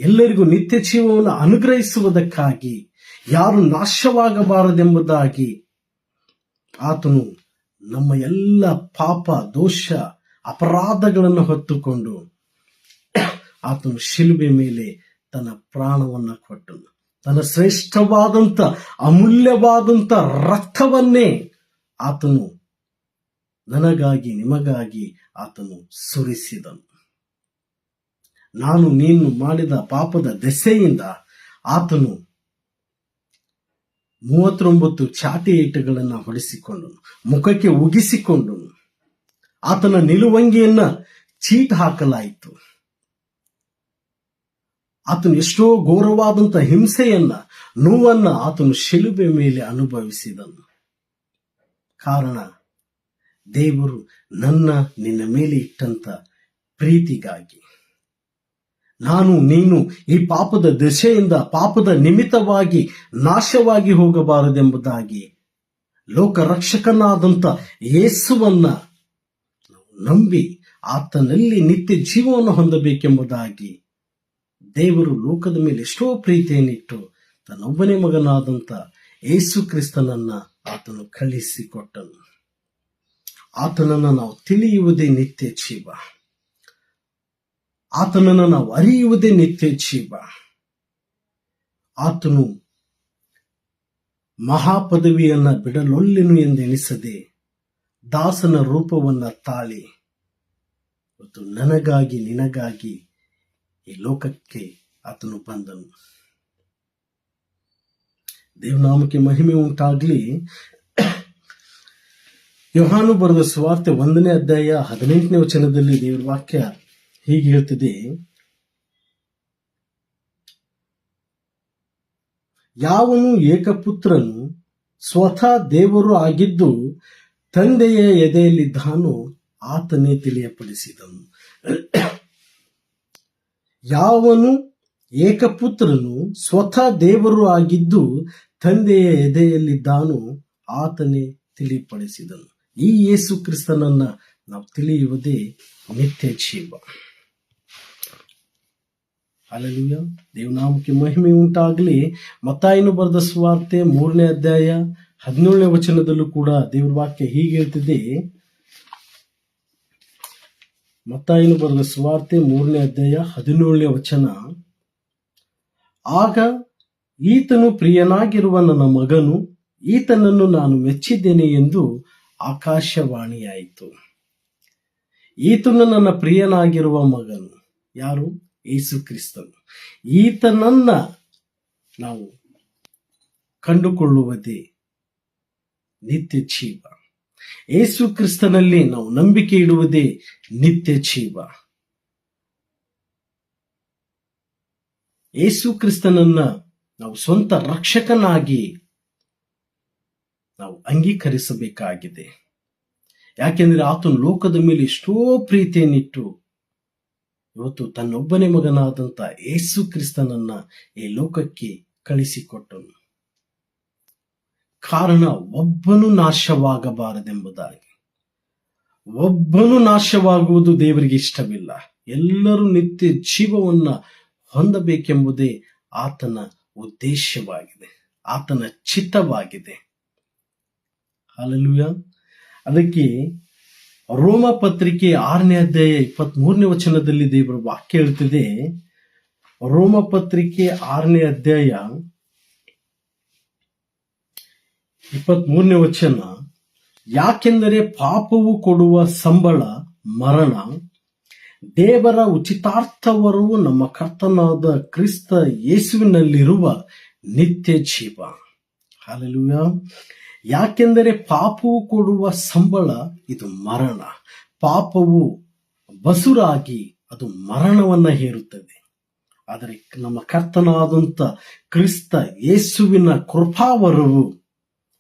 A: ಎಲ್ಲರಿಗೂ ನಿತ್ಯ ಜೀವವನ್ನು ಅನುಗ್ರಹಿಸುವುದಕ್ಕಾಗಿ, ಯಾರು ನಾಶವಾಗಬಾರದೆಂಬುದಾಗಿ ಆತನು ನಮ್ಮ ಎಲ್ಲ ಪಾಪ ದೋಷ ಅಪರಾಧಗಳನ್ನು ಹೊತ್ತುಕೊಂಡು ಆತನು ಶಿಲುಬೆ ಮೇಲೆ ತನ್ನ ಪ್ರಾಣವನ್ನ ಕೊಟ್ಟನು. ತನ್ನ ಶ್ರೇಷ್ಠವಾದಂಥ ಅಮೂಲ್ಯವಾದಂಥ ರಕ್ತವನ್ನೇ ಆತನು ನನಗಾಗಿ ನಿಮಗಾಗಿ ಆತನು ಸುರಿಸಿದನು. ನಾನು ನೀನು ಮಾಡಿದ ಪಾಪದ ದೆಸೆಯಿಂದ ಆತನು 39 ಚಾಟಿ ಏಟುಗಳನ್ನು ಹೊಡೆಸಿಕೊಂಡನು, ಮುಖಕ್ಕೆ ಉಗಿಸಿಕೊಂಡನು. ಆತನ ನಿಲುವಂಗಿಯನ್ನ ಚೀಟ್ ಹಾಕಲಾಯಿತು. ಆತನು ಎಷ್ಟೋ ಘೋರವಾದಂಥ ಹಿಂಸೆಯನ್ನ, ನೋವನ್ನ ಆತನು ಶಿಲುಬೆ ಮೇಲೆ ಅನುಭವಿಸಿದನು. ಕಾರಣ ದೇವರು ನನ್ನ ನಿನ್ನ ಮೇಲೆ ಇಟ್ಟಂತ ಪ್ರೀತಿಗಾಗಿ. ನಾನು ನೀನು ಈ ಪಾಪದ ದೆಸೆಯಿಂದ, ಪಾಪದ ನಿಮಿತ್ತವಾಗಿ ನಾಶವಾಗಿ ಹೋಗಬಾರದೆಂಬುದಾಗಿ ಲೋಕ ರಕ್ಷಕನಾದಂಥ ಯೇಸುವನ್ನ ನಂಬಿ ಆತನಲ್ಲಿ ನಿತ್ಯ ಜೀವವನ್ನು ಹೊಂದಬೇಕೆಂಬುದಾಗಿ ದೇವರು ಲೋಕದ ಮೇಲೆ ಎಷ್ಟೋ ಪ್ರೀತಿಯನ್ನಿಟ್ಟು ತನ್ನೊಬ್ಬನೇ ಮಗನಾದಂಥ ಯೇಸು ಕ್ರಿಸ್ತನನ್ನ ಆತನು ಕಳಿಸಿಕೊಟ್ಟನು. ಆತನನ್ನ ನಾವು ತಿಳಿಯುವುದೇ ನಿತ್ಯ ಜೀವ. ಆತನನ್ನು ನಾವು ಅರಿಯುವುದೇ ನಿತ್ಯ ಜೀವ. ಆತನು ಮಹಾಪದವಿಯನ್ನ ಬಿಡಲೊಲ್ಲೆನು ಎಂದೆಣಿಸದೆ ದಾಸನ ರೂಪವನ್ನ ತಾಳಿ ಮತ್ತು ನನಗಾಗಿ ನಿನಗಾಗಿ ಈ ಲೋಕಕ್ಕೆ ಆತನು ಬಂದನು. ದೇವನಾಮಕ್ಕೆ ಮಹಿಮೆ ಉಂಟಾಗ್ಲಿ. ಯೋಹಾನು ಬರೆದ ಸುವಾರ್ತೆ 1ನೇ ಅಧ್ಯಾಯ 18ನೇ ವಚನದಲ್ಲಿ ದೇವರ ವಾಕ್ಯ ಹೀಗೆ ಹೇಳ್ತಿದೆ, ಯಾವನು ಏಕಪುತ್ರನು ಸ್ವತಃ ದೇವರು ಆಗಿದ್ದು ತಂದೆಯ ಎದೆಯಲ್ಲಿದ್ದಾನೋ ಆತನೇ ತಿಳಿಯಪಡಿಸಿದನು. ಯಾವನು ಏಕಪುತ್ರನು ಸ್ವತಃ ದೇವರು ಆಗಿದ್ದು ತಂದೆಯ ಎದೆಯಲ್ಲಿದ್ದಾನೋ ಆತನೇ ತಿಳಿಪಡಿಸಿದನು. ಈ ಯೇಸು ಕ್ರಿಸ್ತನನ್ನ ನಾವು ತಿಳಿಯುವುದೇ ನಿತ್ಯ ಜೀವ. ಹಲ್ಲೆಲೂಯಾ. ದೇವನಾಮಕ್ಕೆ ಮಹಿಮೆ ಉಂಟಾಗಲಿ. ಮತ್ತಾಯನು ಬರೆದ ಸುವಾರ್ತೆ 3ನೇ ಅಧ್ಯಾಯ 17ನೇ ವಚನದಲ್ಲೂ ಕೂಡ ದೇವರ ವಾಕ್ಯ ಹೀಗೆ ಹೇಳ್ತಿದೆ. ಮತ್ತಾಯನು ಬರೆದ ಸುವಾರ್ತೆ 3ನೇ ಅಧ್ಯಾಯ 17ನೇ ವಚನ, ಆಗ ಈತನು ಪ್ರಿಯನಾಗಿರುವ ನನ್ನ ಮಗನು, ಈತನನ್ನು ನಾನು ಮೆಚ್ಚಿದ್ದೇನೆ ಎಂದು ಆಕಾಶವಾಣಿಯಾಯಿತು. ಈತನು ನನ್ನ ಪ್ರಿಯನಾಗಿರುವ ಮಗನು. ಯಾರು? ಯೇಸು ಕ್ರಿಸ್ತನು. ಈತನನ್ನ ನಾವು ಕಂಡುಕೊಳ್ಳುವುದೇ ನಿತ್ಯ ಜೀವ. ಯೇಸು ಕ್ರಿಸ್ತನಲ್ಲಿ ನಾವು ನಂಬಿಕೆ ಇಡುವುದೇ ನಿತ್ಯ ಜೀವ. ಯೇಸು ಕ್ರಿಸ್ತನನ್ನ ನಾವು ಸ್ವಂತ ರಕ್ಷಕನಾಗಿ ನಾವು ಅಂಗೀಕರಿಸಬೇಕಾಗಿದೆ. ಯಾಕೆಂದ್ರೆ ಆತನು ಲೋಕದ ಮೇಲೆ ಎಷ್ಟೋ ಪ್ರೀತಿಯನ್ನಿಟ್ಟು ಇವತ್ತು ತನ್ನೊಬ್ಬನೇ ಮಗನಾದಂತ ಯೇಸು ಕ್ರಿಸ್ತನನ್ನ ಈ ಲೋಕಕ್ಕೆ ಕಳಿಸಿಕೊಟ್ಟನು. ಕಾರಣ ಒಬ್ಬನು ನಾಶವಾಗಬಾರದೆಂಬುದಾಗಿ. ಒಬ್ಬನು ನಾಶವಾಗುವುದು ದೇವರಿಗೆ ಇಷ್ಟವಿಲ್ಲ. ಎಲ್ಲರೂ ನಿತ್ಯ ಜೀವವನ್ನ ಹೊಂದಬೇಕೆಂಬುದೇ ಆತನ ಉದ್ದೇಶವಾಗಿದೆ, ಆತನ ಚಿತ್ತವಾಗಿದೆ. ಹಲ್ಲೆಲೂಯಾ. ಅದಕ್ಕೆ ರೋಮ ಪತ್ರಿಕೆ 6ನೇ ಅಧ್ಯಾಯ 23ನೇ ವಚನದಲ್ಲಿ ದೇವರ ವಾಕ್ಯ ಹೇಳ್ತಿದೆ. ರೋಮ ಪತ್ರಿಕೆ 6ನೇ ಅಧ್ಯಾಯ 23ನೇ ವಚನ, ಯಾಕೆಂದರೆ ಪಾಪವು ಕೊಡುವ ಸಂಬಳ ಮರಣ, ದೇವರ ಉಚಿತಾರ್ಥವರವು ನಮ್ಮ ಕರ್ತನಾದ ಕ್ರಿಸ್ತ ಯೇಸುವಿನಲ್ಲಿರುವ ನಿತ್ಯ ಜೀವ. ಹಲ್ಲೆಲೂಯಾ. ಯಾಕೆಂದರೆ ಪಾಪವು ಕೊಡುವ ಸಂಬಳ ಇದು ಮರಣ. ಪಾಪವು ಬಸುರಾಗಿ ಅದು ಮರಣವನ್ನ ಹೇರುತ್ತದೆ. ಆದರೆ ನಮ್ಮ ಕರ್ತನಾದಂಥ ಕ್ರಿಸ್ತ ಯೇಸುವಿನ ಕೃಪಾವರವು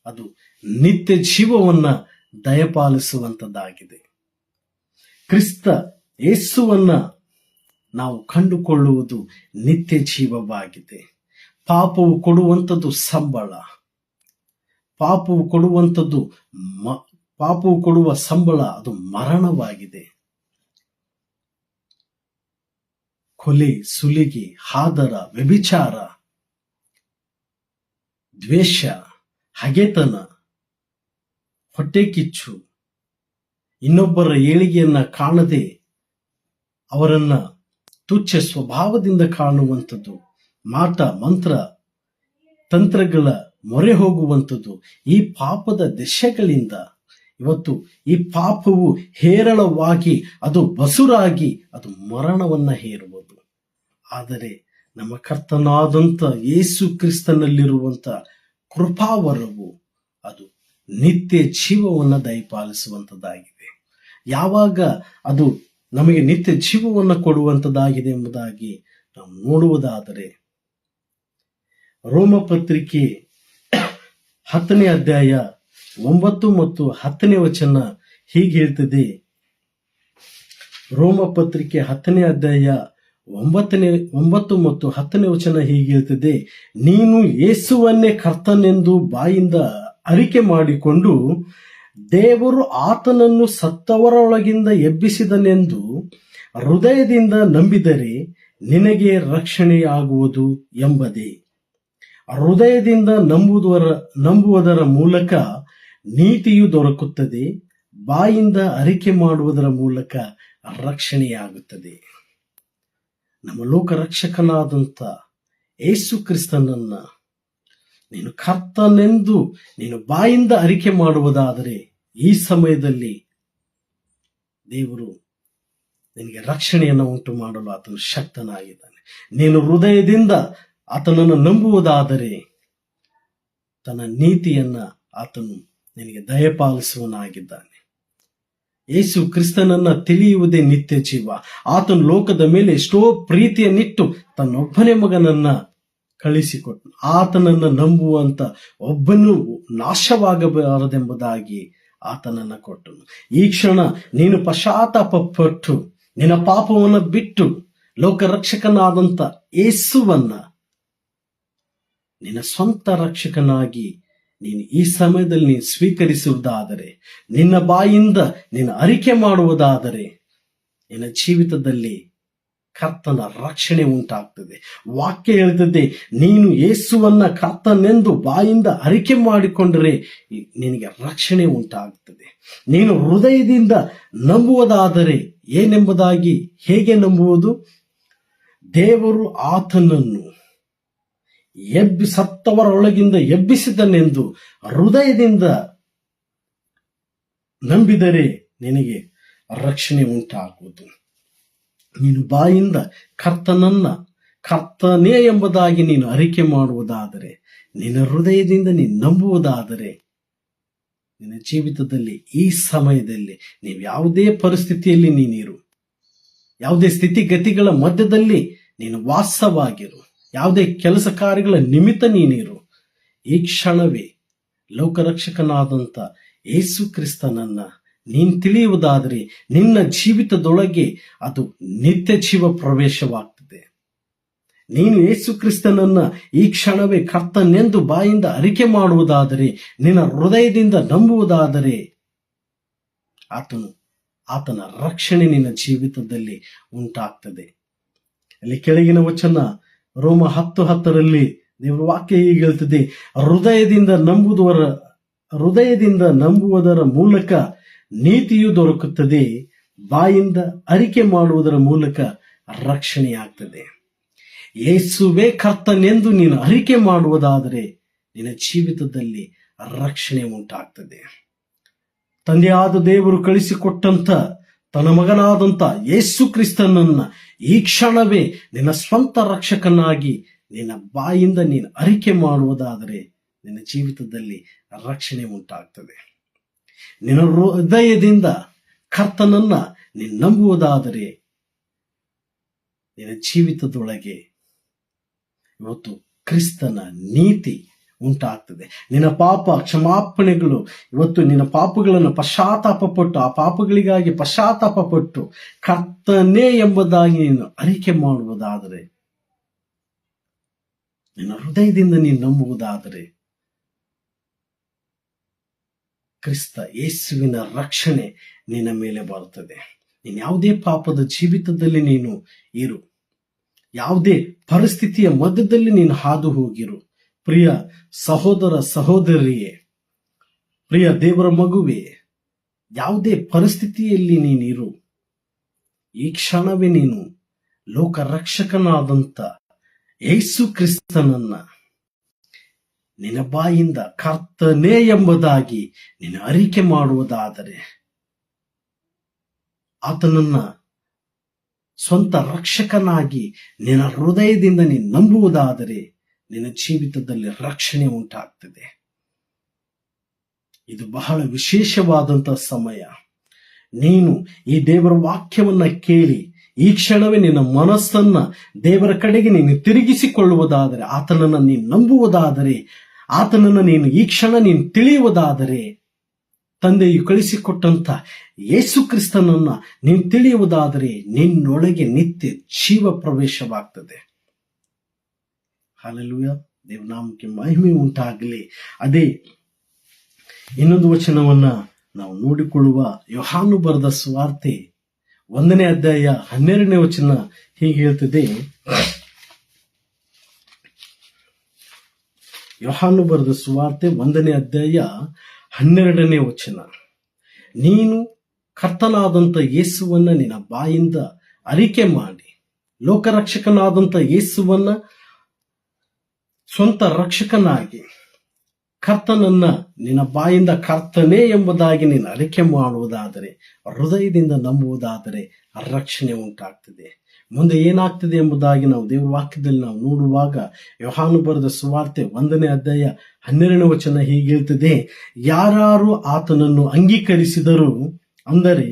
A: ಅದು ನಿತ್ಯ ಜೀವವನ್ನ ದಯಪಾಲಿಸುವಂತದ್ದಾಗಿದೆ. ಕ್ರಿಸ್ತ ಯೇಸುವನ್ನ ನಾವು ಕಂಡುಕೊಳ್ಳುವುದು ನಿತ್ಯ ಜೀವವಾಗಿದೆ. ಪಾಪವು ಕೊಡುವಂಥದ್ದು ಸಂಬಳ. ಪಾಪವು ಕೊಡುವ ಸಂಬಳ ಅದು ಮರಣವಾಗಿದೆ. ಕೊಲೆ, ಸುಲಿಗೆ, ಹಾದರ, ವ್ಯಭಿಚಾರ, ದ್ವೇಷ, ಹಗೆತನ, ಹೊಟ್ಟೆ ಕಿಚ್ಚು, ಇನ್ನೊಬ್ಬರ ಏಳಿಗೆಯನ್ನ ಕಾಣದೆ ಅವರನ್ನ ತುಚ್ಛ ಸ್ವಭಾವದಿಂದ ಕಾಣುವಂಥದ್ದು, ಮಾಟ ಮಂತ್ರ ತಂತ್ರಗಳ ಮೊರೆ ಹೋಗುವಂಥದ್ದು, ಈ ಪಾಪದ ದೆಸೆಗಳಿಂದ ಇವತ್ತು ಈ ಪಾಪವು ಹೇರಳವಾಗಿ ಅದು ಬಸುರಾಗಿ ಅದು ಮರಣವನ್ನ ಹೇರುವುದು. ಆದರೆ ನಮ್ಮ ಕರ್ತನಾದಂಥ ಯೇಸು ಕ್ರಿಸ್ತನಲ್ಲಿರುವಂತ ಕೃಪಾವರವು ಅದು ನಿತ್ಯ ಜೀವವನ್ನು ದಯಪಾಲಿಸುವಂಥದ್ದಾಗಿದೆ. ಯಾವಾಗ ಅದು ನಮಗೆ ನಿತ್ಯ ಜೀವವನ್ನು ಕೊಡುವಂಥದ್ದಾಗಿದೆ ಎಂಬುದಾಗಿ ನಾವು ನೋಡುವುದಾದರೆ, ರೋಮ ಪತ್ರಿಕೆ 10ನೇ ಅಧ್ಯಾಯ 9 ಮತ್ತು 10ನೇ ವಚನ ಹೀಗೆ ಹೇಳ್ತದೆ. ರೋಮ ಪತ್ರಿಕೆ 10ನೇ ಅಧ್ಯಾಯ 9 ಮತ್ತು 10ನೇ ವಚನ ಹೀಗೆ ಹೇಳ್ತದೆ. ನೀನು ಯೇಸುವನ್ನೇ ಕರ್ತನೆಂದು ಬಾಯಿಂದ ಅರಿಕೆ ಮಾಡಿಕೊಂಡು ದೇವರು ಆತನನ್ನು ಸತ್ತವರೊಳಗಿಂದ ಎಬ್ಬಿಸಿದನೆಂದು ಹೃದಯದಿಂದ ನಂಬಿದರೆ ನಿನಗೆ ರಕ್ಷಣೆಯಾಗುವುದು ಎಂಬುದೇ. ಹೃದಯದಿಂದ ನಂಬುವುದರ ಮೂಲಕ ನೀತಿಯು ದೊರಕುತ್ತದೆ, ಬಾಯಿಂದ ಅರಿಕೆ ಮಾಡುವುದರ ಮೂಲಕ ರಕ್ಷಣೆಯಾಗುತ್ತದೆ. ನಮ್ಮ ಲೋಕರಕ್ಷಕನಾದಂಥ ಯೇಸು ಕ್ರಿಸ್ತನನ್ನ ನೀನು ಕರ್ತನೆಂದು ನೀನು ಬಾಯಿಂದ ಅರಿಕೆ ಮಾಡುವುದಾದರೆ ಈ ಸಮಯದಲ್ಲಿ ದೇವರು ನಿನಗೆ ರಕ್ಷಣೆಯನ್ನು ಉಂಟು ಮಾಡಲು ಆತನು ಶಕ್ತನಾಗಿದ್ದಾನೆ. ನೀನು ಹೃದಯದಿಂದ ಆತನನ್ನು ನಂಬುವುದಾದರೆ ತನ್ನ ನೀತಿಯನ್ನ ಆತನು ನಿನಗೆ ದಯಪಾಲಿಸುವನಾಗಿದ್ದಾನೆ. ಯೇಸು ಕ್ರಿಸ್ತನನ್ನ ತಿಳಿಯುವುದೇ ನಿತ್ಯ ಜೀವ. ಆತನು ಲೋಕದ ಮೇಲೆ ಎಷ್ಟೋ ಪ್ರೀತಿಯನ್ನಿಟ್ಟು ತನ್ನೊಬ್ಬನೇ ಮಗನನ್ನ ಕಳಿಸಿಕೊಟ್ಟು ಆತನನ್ನ ನಂಬುವಂತ ಒಬ್ಬನು ನಾಶವಾಗಬಾರದೆಂಬುದಾಗಿ ಆತನನ್ನ ಕೊಟ್ಟನು. ಈ ಕ್ಷಣ ನೀನು ಪಶ್ಚಾತ್ತಾಪಪಟ್ಟು ನಿನ್ನ ಪಾಪವನ್ನು ಬಿಟ್ಟು ಲೋಕರಕ್ಷಕನಾದಂಥ ಯೇಸುವನ್ನ ನಿನ್ನ ಸ್ವಂತ ರಕ್ಷಕನಾಗಿ ನೀನು ಈ ಸಮಯದಲ್ಲಿ ನೀನು ಸ್ವೀಕರಿಸುವುದಾದರೆ, ನಿನ್ನ ಬಾಯಿಂದ ನೀನು ಅರಿಕೆ ಮಾಡುವುದಾದರೆ ನಿನ್ನ ಜೀವಿತದಲ್ಲಿ ಕರ್ತನ ರಕ್ಷಣೆ ಉಂಟಾಗ್ತದೆ. ವಾಕ್ಯ ಹೇಳ್ತದೆ, ನೀನು ಯೇಸುವನ್ನ ಕರ್ತನೆಂದು ಬಾಯಿಂದ ಅರಿಕೆ ಮಾಡಿಕೊಂಡರೆ ನಿನಗೆ ರಕ್ಷಣೆ ಉಂಟಾಗುತ್ತದೆ. ನೀನು ಹೃದಯದಿಂದ ನಂಬುವುದಾದರೆ ಏನೆಂಬುದಾಗಿ ಹೇಗೆ ನಂಬುವುದು? ದೇವರು ಆತನನ್ನು ಸತ್ತವರೊಳಗಿಂದ ಎಬ್ಬಿಸಿದನೆಂದು ಹೃದಯದಿಂದ ನಂಬಿದರೆ ನಿನಗೆ ರಕ್ಷಣೆ ಉಂಟಾಗುವುದು. ನೀನು ಬಾಯಿಂದ ಕರ್ತನೇ ಎಂಬುದಾಗಿ ನೀನು ಅರಿಕೆ ಮಾಡುವುದಾದರೆ, ನಿನ್ನ ಹೃದಯದಿಂದ ನೀನು ನಂಬುವುದಾದರೆ ನಿನ್ನ ಜೀವಿತದಲ್ಲಿ ಈ ಸಮಯದಲ್ಲಿ ನೀವು ಯಾವುದೇ ಪರಿಸ್ಥಿತಿಯಲ್ಲಿ ನೀನಿರು, ಯಾವುದೇ ಸ್ಥಿತಿಗತಿಗಳ ಮಧ್ಯದಲ್ಲಿ ನೀನು ವಾಸವಾಗಿರು, ಯಾವುದೇ ಕೆಲಸ ಕಾರ್ಯಗಳ ನಿಮಿತ್ತ ನೀನಿರು, ಈ ಕ್ಷಣವೇ ಲೋಕರಕ್ಷಕನಾದಂಥ ಯೇಸು ಕ್ರಿಸ್ತನನ್ನ ನೀನು ತಿಳಿಯುವುದಾದರೆ ನಿನ್ನ ಜೀವಿತದೊಳಗೆ ಅದು ನಿತ್ಯ ಜೀವ ಪ್ರವೇಶವಾಗ್ತದೆ. ನೀನು ಯೇಸು ಕ್ರಿಸ್ತನನ್ನ ಈ ಕ್ಷಣವೇ ಕರ್ತನೆಂದು ಬಾಯಿಂದ ಅರಿಕೆ ಮಾಡುವುದಾದರೆ, ನಿನ್ನ ಹೃದಯದಿಂದ ನಂಬುವುದಾದರೆ ಆತನ ರಕ್ಷಣೆ ನಿನ್ನ ಜೀವಿತದಲ್ಲಿ ಉಂಟಾಗ್ತದೆ. ಅಲ್ಲಿ ಕೆಳಗಿನ ವಚನ ರೋಮ 10:10 ದೇವರ ವಾಕ್ಯ ಹೀಗೆ ಹೇಳ್ತದೆ, ಹೃದಯದಿಂದ ನಂಬುವುದರ ಮೂಲಕ ನೀತಿಯು ದೊರಕುತ್ತದೆ, ಬಾಯಿಂದ ಅರಿಕೆ ಮಾಡುವುದರ ಮೂಲಕ ರಕ್ಷಣೆಯಾಗ್ತದೆ. ಯೇಸುವೇ ಕರ್ತನೆಂದು ನೀನು ಅರಿಕೆ ಮಾಡುವುದಾದರೆ ನಿನ್ನ ಜೀವಿತದಲ್ಲಿ ರಕ್ಷಣೆ ಉಂಟಾಗ್ತದೆ. ತಂದೆಯಾದ ದೇವರು ಕಳಿಸಿಕೊಟ್ಟಂತ ತನ್ನ ಮಗನಾದಂತ ಯೇಸು ಕ್ರಿಸ್ತನನ್ನ ಈ ಕ್ಷಣವೇ ನಿನ್ನ ಸ್ವಂತ ರಕ್ಷಕನಾಗಿ ನಿನ್ನ ಬಾಯಿಂದ ನೀನು ಅರಿಕೆ ಮಾಡುವುದಾದರೆ ನಿನ್ನ ಜೀವಿತದಲ್ಲಿ ರಕ್ಷಣೆ ಉಂಟಾಗ್ತದೆ. ನಿನ್ನ ಹೃದಯದಿಂದ ಕರ್ತನನ್ನ ನೀನು ನಂಬುವುದಾದರೆ ನಿನ್ನ ಜೀವಿತದೊಳಗೆ ಇವತ್ತು ಕ್ರಿಸ್ತನ ನೀತಿ ಉಂಟಾಗ್ತದೆ. ನಿನ್ನ ಪಾಪ ಕ್ಷಮಾಪಣೆಗಳು ಇವತ್ತು ನಿನ್ನ ಪಾಪಗಳನ್ನು ಪಶ್ಚಾತ್ತಾಪಪಟ್ಟು ಆ ಪಾಪಗಳಿಗಾಗಿ ಪಶ್ಚಾತ್ತಾಪಪಟ್ಟು ಕರ್ತನೇ ಎಂಬುದಾಗಿ ನೀನು ಅರಿಕೆ ಮಾಡುವುದಾದರೆ, ನಿನ್ನ ಹೃದಯದಿಂದ ನೀನು ನಂಬುವುದಾದರೆ ಕ್ರಿಸ್ತ ಯೇಸುವಿನ ರಕ್ಷಣೆ ನಿನ್ನ ಮೇಲೆ ಬರುತ್ತದೆ. ನೀನು ಯಾವುದೇ ಪಾಪದ ಜೀವಿತದಲ್ಲಿ ನೀನು ಇರು, ಯಾವುದೇ ಪರಿಸ್ಥಿತಿಯ ಮಧ್ಯದಲ್ಲಿ ನೀನು ಹಾದು ಹೋಗಿರು, ಪ್ರಿಯ ಸಹೋದರ ಸಹೋದರಿಯೇ, ಪ್ರಿಯ ದೇವರ ಮಗುವೇ, ಯಾವುದೇ ಪರಿಸ್ಥಿತಿಯಲ್ಲಿ ನೀನಿರು, ಈ ಕ್ಷಣವೇ ನೀನು ಲೋಕ ರಕ್ಷಕನಾದಂತ ಯೇಸು ಕ್ರಿಸ್ತನನ್ನ ನಿನ್ನ ಬಾಯಿಂದ ಕರ್ತನೇ ಎಂಬುದಾಗಿ ನೀನು ಅರಿಕೆ ಮಾಡುವುದಾದರೆ, ಆತನನ್ನ ಸ್ವಂತ ರಕ್ಷಕನಾಗಿ ನಿನ್ನ ಹೃದಯದಿಂದ ನೀನು ನಂಬುವುದಾದರೆ ನಿನ್ನ ಜೀವಿತದಲ್ಲಿ ರಕ್ಷಣೆ ಉಂಟಾಗ್ತದೆ. ಇದು ಬಹಳ ವಿಶೇಷವಾದಂತಹ ಸಮಯ. ನೀನು ಈ ದೇವರ ವಾಕ್ಯವನ್ನ ಕೇಳಿ ಈ ಕ್ಷಣವೇ ನಿನ್ನ ಮನಸ್ಸನ್ನ ದೇವರ ಕಡೆಗೆ ನೀನು ತಿರುಗಿಸಿಕೊಳ್ಳುವುದಾದರೆ, ಆತನನ್ನ ನೀನು ನಂಬುವುದಾದರೆ, ಆತನನ್ನ ನೀನು ಈ ಕ್ಷಣ ನೀನು ತಿಳಿಯುವುದಾದರೆ, ತಂದೆಯು ಕಳಿಸಿಕೊಟ್ಟಂತ ಯೇಸು ಕ್ರಿಸ್ತನನ್ನ ನೀನು ತಿಳಿಯುವುದಾದರೆ ನಿನ್ನೊಳಗೆ ನಿತ್ಯ ಜೀವ ಪ್ರವೇಶವಾಗ್ತದೆ. ಹಲ್ಲೆಲೂಯಾ, ದೇವನಾಮಕ್ಕೆ ಮಹಿಮೆ ಉಂಟಾಗಲಿ. ಅದೇ ಇನ್ನೊಂದು ವಚನವನ್ನ ನಾವು ನೋಡಿಕೊಳ್ಳುವ. ಯೋಹಾನು ಬರೆದ ಸುವಾರ್ತೆ 1ನೇ ಅಧ್ಯಾಯ 12ನೇ ವಚನ ಹೀಗೆ ಹೇಳ್ತದೆ. ಯೋಹಾನು ಬರೆದ ಸುವಾರ್ತೆ 1ನೇ ಅಧ್ಯಾಯ 12ನೇ ವಚನ, ನೀನು ಕರ್ತನಾದಂಥ ಯೇಸುವನ್ನ ನಿನ್ನ ಬಾಯಿಂದ ಅರಿಕೆ ಮಾಡಿ, ಲೋಕರಕ್ಷಕನಾದಂಥ ಯೇಸುವನ್ನ ಸ್ವಂತ ರಕ್ಷಕನಾಗಿ ಕರ್ತನನ್ನ ನಿನ್ನ ಬಾಯಿಂದ ಕರ್ತನೇ ಎಂಬುದಾಗಿ ನೀನು ಅರಿಕೆ ಮಾಡುವುದಾದರೆ, ಹೃದಯದಿಂದ ನಂಬುವುದಾದರೆ ರಕ್ಷಣೆ ಉಂಟಾಗ್ತದೆ. ಮುಂದೆ ಏನಾಗ್ತದೆ ಎಂಬುದಾಗಿ ನಾವು ದೇವರ ವಾಕ್ಯದಲ್ಲಿ ನಾವು ನೋಡುವಾಗ ಯೋಹಾನು ಬರೆದ ಸುವಾರ್ತೆ 1ನೇ ಅಧ್ಯಾಯ 12ನೇ ವಚನ ಹೀಗೆ ಹೇಳ್ತದೆ, ಯಾರು ಆತನನ್ನು ಅಂಗೀಕರಿಸಿದರು, ಅಂದರೆ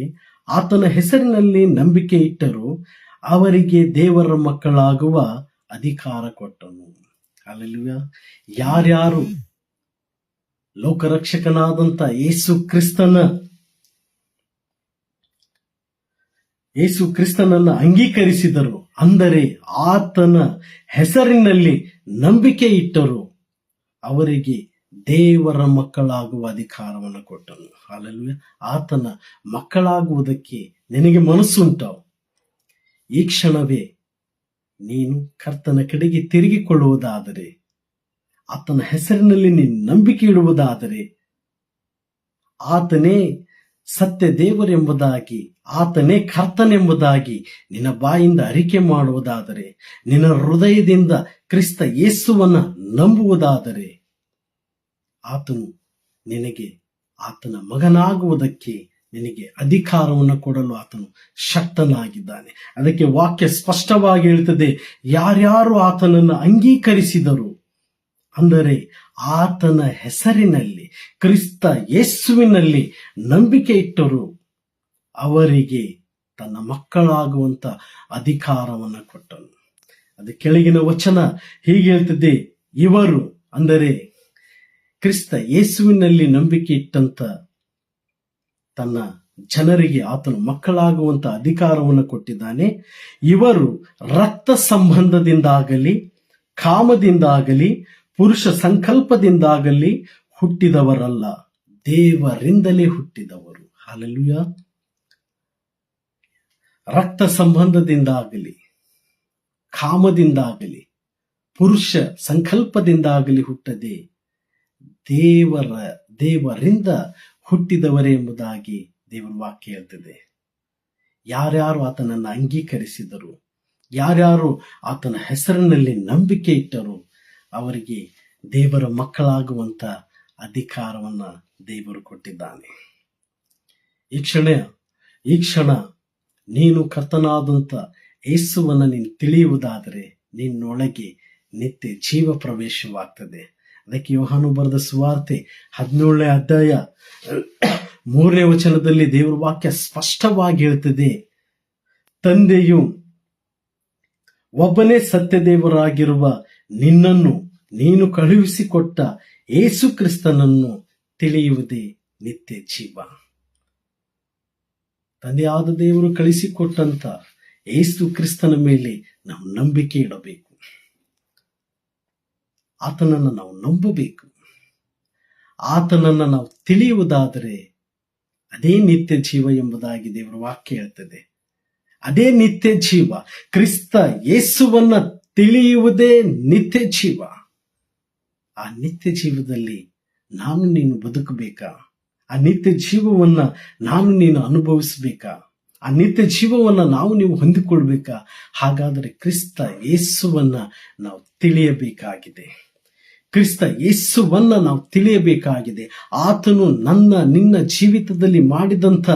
A: ಆತನ ಹೆಸರಿನಲ್ಲಿ ನಂಬಿಕೆ ಇಟ್ಟರು, ಅವರಿಗೆ ದೇವರ ಮಕ್ಕಳಾಗುವ ಅಧಿಕಾರ ಕೊಟ್ಟನು. ಹಲ್ಲೆಲೂಯಾ. ಯಾರ್ಯಾರು ಲೋಕರಕ್ಷಕನಾದಂತ ಯೇಸು ಕ್ರಿಸ್ತನನ್ನ ಅಂಗೀಕರಿಸಿದರು, ಅಂದರೆ ಆತನ ಹೆಸರಿನಲ್ಲಿ ನಂಬಿಕೆ ಇಟ್ಟರು, ಅವರಿಗೆ ದೇವರ ಮಕ್ಕಳಾಗುವ ಅಧಿಕಾರವನ್ನು ಕೊಟ್ಟನು. ಹಲ್ಲೆಲೂಯಾ. ಆತನ ಮಕ್ಕಳಾಗುವುದಕ್ಕೆ ನಿನಗೆ ಮನಸ್ಸುಂಟು. ಈ ಕ್ಷಣವೇ ನೀನು ಕರ್ತನ ಕಡೆಗೆ ತಿರುಗಿಕೊಳ್ಳುವುದಾದರೆ, ಆತನ ಹೆಸರಿನಲ್ಲಿ ನೀನು ನಂಬಿಕೆ ಇಡುವುದಾದರೆ, ಆತನೇ ಸತ್ಯ ದೇವರೆಂಬುದಾಗಿ, ಆತನೇ ಕರ್ತನೆಂಬುದಾಗಿ ನಿನ್ನ ಬಾಯಿಂದ ಅರಿಕೆ ಮಾಡುವುದಾದರೆ, ನಿನ್ನ ಹೃದಯದಿಂದ ಕ್ರಿಸ್ತ ಯೇಸುವನ್ನ ನಂಬುವುದಾದರೆ, ಆತನು ನಿನಗೆ ಆತನ ಮಗನಾಗುವುದಕ್ಕೆ ನಿನಗೆ ಅಧಿಕಾರವನ್ನು ಕೊಡಲು ಆತನು ಶಕ್ತನಾಗಿದ್ದಾನೆ. ಅದಕ್ಕೆ ವಾಕ್ಯ ಸ್ಪಷ್ಟವಾಗಿ ಹೇಳ್ತದೆ, ಯಾರ್ಯಾರು ಆತನನ್ನು ಅಂಗೀಕರಿಸಿದರು, ಅಂದರೆ ಆತನ ಹೆಸರಿನಲ್ಲಿ ಕ್ರಿಸ್ತ ಯೇಸುವಿನಲ್ಲಿ ನಂಬಿಕೆ ಇಟ್ಟರು, ಅವರಿಗೆ ತನ್ನ ಮಕ್ಕಳಾಗುವಂತ ಅಧಿಕಾರವನ್ನು ಕೊಟ್ಟನು. ಅದು ಕೆಳಗಿನ ವಚನ ಹೀಗೆ ಹೇಳ್ತದೆ, ಇವರು ಅಂದರೆ ಕ್ರಿಸ್ತ ಯೇಸುವಿನಲ್ಲಿ ನಂಬಿಕೆ ಇಟ್ಟಂತ ತನ್ನ ಜನರಿಗೆ ಆತನು ಮಕ್ಕಳಾಗುವಂತ ಅಧಿಕಾರವನ್ನು ಕೊಟ್ಟಿದ್ದಾನೆ. ಇವರು ರಕ್ತ ಸಂಬಂಧದಿಂದಾಗಲಿ, ಕಾಮದಿಂದಾಗಲಿ, ಪುರುಷ ಸಂಕಲ್ಪದಿಂದಾಗಲಿ ಹುಟ್ಟಿದವರಲ್ಲ, ದೇವರಿಂದಲೇ ಹುಟ್ಟಿದವರು. ಹಲ್ಲೆಲೂಯಾ. ರಕ್ತ ಸಂಬಂಧದಿಂದಾಗಲಿ, ಕಾಮದಿಂದಾಗಲಿ, ಪುರುಷ ಸಂಕಲ್ಪದಿಂದಾಗಲಿ ಹುಟ್ಟದೆ ದೇವರಿಂದ ಹುಟ್ಟಿದವರೇ ಎಂಬುದಾಗಿ ದೇವರ ವಾಕ್ಯ ಹೇಳ್ತದೆ. ಯಾರ್ಯಾರು ಆತನನ್ನು ಅಂಗೀಕರಿಸಿದರು, ಯಾರ್ಯಾರು ಆತನ ಹೆಸರಿನಲ್ಲಿ ನಂಬಿಕೆ ಇಟ್ಟರು, ಅವರಿಗೆ ದೇವರ ಮಕ್ಕಳಾಗುವಂತ ಅಧಿಕಾರವನ್ನ ದೇವರು ಕೊಟ್ಟಿದ್ದಾನೆ. ಈ ಕ್ಷಣ ನೀನು ಕರ್ತನಾದಂತ ಯೇಸುವನ್ನ ನೀನು ತಿಳಿಯುವುದಾದರೆ ನಿನ್ನೊಳಗೆ ನಿತ್ಯ ಜೀವ ಪ್ರವೇಶವಾಗ್ತದೆ. ಅದಕ್ಕೆ ಯೋಹಾನು ಬರೆದ ಸುವಾರ್ತೆ 17ನೇ ಅಧ್ಯಾಯ 3ನೇ ವಚನದಲ್ಲಿ ದೇವರ ವಾಕ್ಯ ಸ್ಪಷ್ಟವಾಗಿ ಹೇಳ್ತದೆ, ತಂದೆಯು ಒಬ್ಬನೇ ಸತ್ಯ ದೇವರಾಗಿರುವ ನಿನ್ನನ್ನು ನೀನು ಕಳುಹಿಸಿಕೊಟ್ಟ ಯೇಸು ಕ್ರಿಸ್ತನನ್ನು ತಿಳಿಯುವುದೇ ನಿತ್ಯ ಜೀವ. ತಂದೆಯಾದ ದೇವರು ಕಳಿಸಿಕೊಟ್ಟಂತ ಯೇಸು ಕ್ರಿಸ್ತನ ಮೇಲೆ ನಾವು ನಂಬಿಕೆ ಇಡಬೇಕು. ಆತನನ್ನು ನಾವು ನಂಬಬೇಕು. ಆತನನ್ನು ನಾವು ತಿಳಿಯುವುದಾದರೆ ಅದೇ ನಿತ್ಯ ಜೀವ ಎಂಬುದಾಗಿ ದೇವರ ವಾಕ್ಯ ಹೇಳ್ತದೆ. ಅದೇ ನಿತ್ಯ ಜೀವ. ಕ್ರಿಸ್ತ ಯೇಸುವನ್ನ ತಿಳಿಯುವುದೇ ನಿತ್ಯ ಜೀವ. ಆ ನಿತ್ಯ ಜೀವದಲ್ಲಿ ನಾನು ನೀನು ಬದುಕಬೇಕಾ? ಆ ನಿತ್ಯ ಜೀವವನ್ನ ನಾನು ನೀನು ಅನುಭವಿಸಬೇಕಾ? ಆ ನಿತ್ಯ ಜೀವವನ್ನ ನಾವು ನೀವು ಹೊಂದಿಕೊಳ್ಬೇಕಾ? ಹಾಗಾದರೆ ಕ್ರಿಸ್ತ ಯೇಸುವನ್ನ ನಾವು ತಿಳಿಯಬೇಕಾಗಿದೆ. ಕ್ರಿಸ್ತ ಯೇಸುವನ್ನ ನಾವು ತಿಳಿಯಬೇಕಾಗಿದೆ. ಆತನು ನಿನ್ನ ಜೀವಿತದಲ್ಲಿ ಮಾಡಿದಂಥ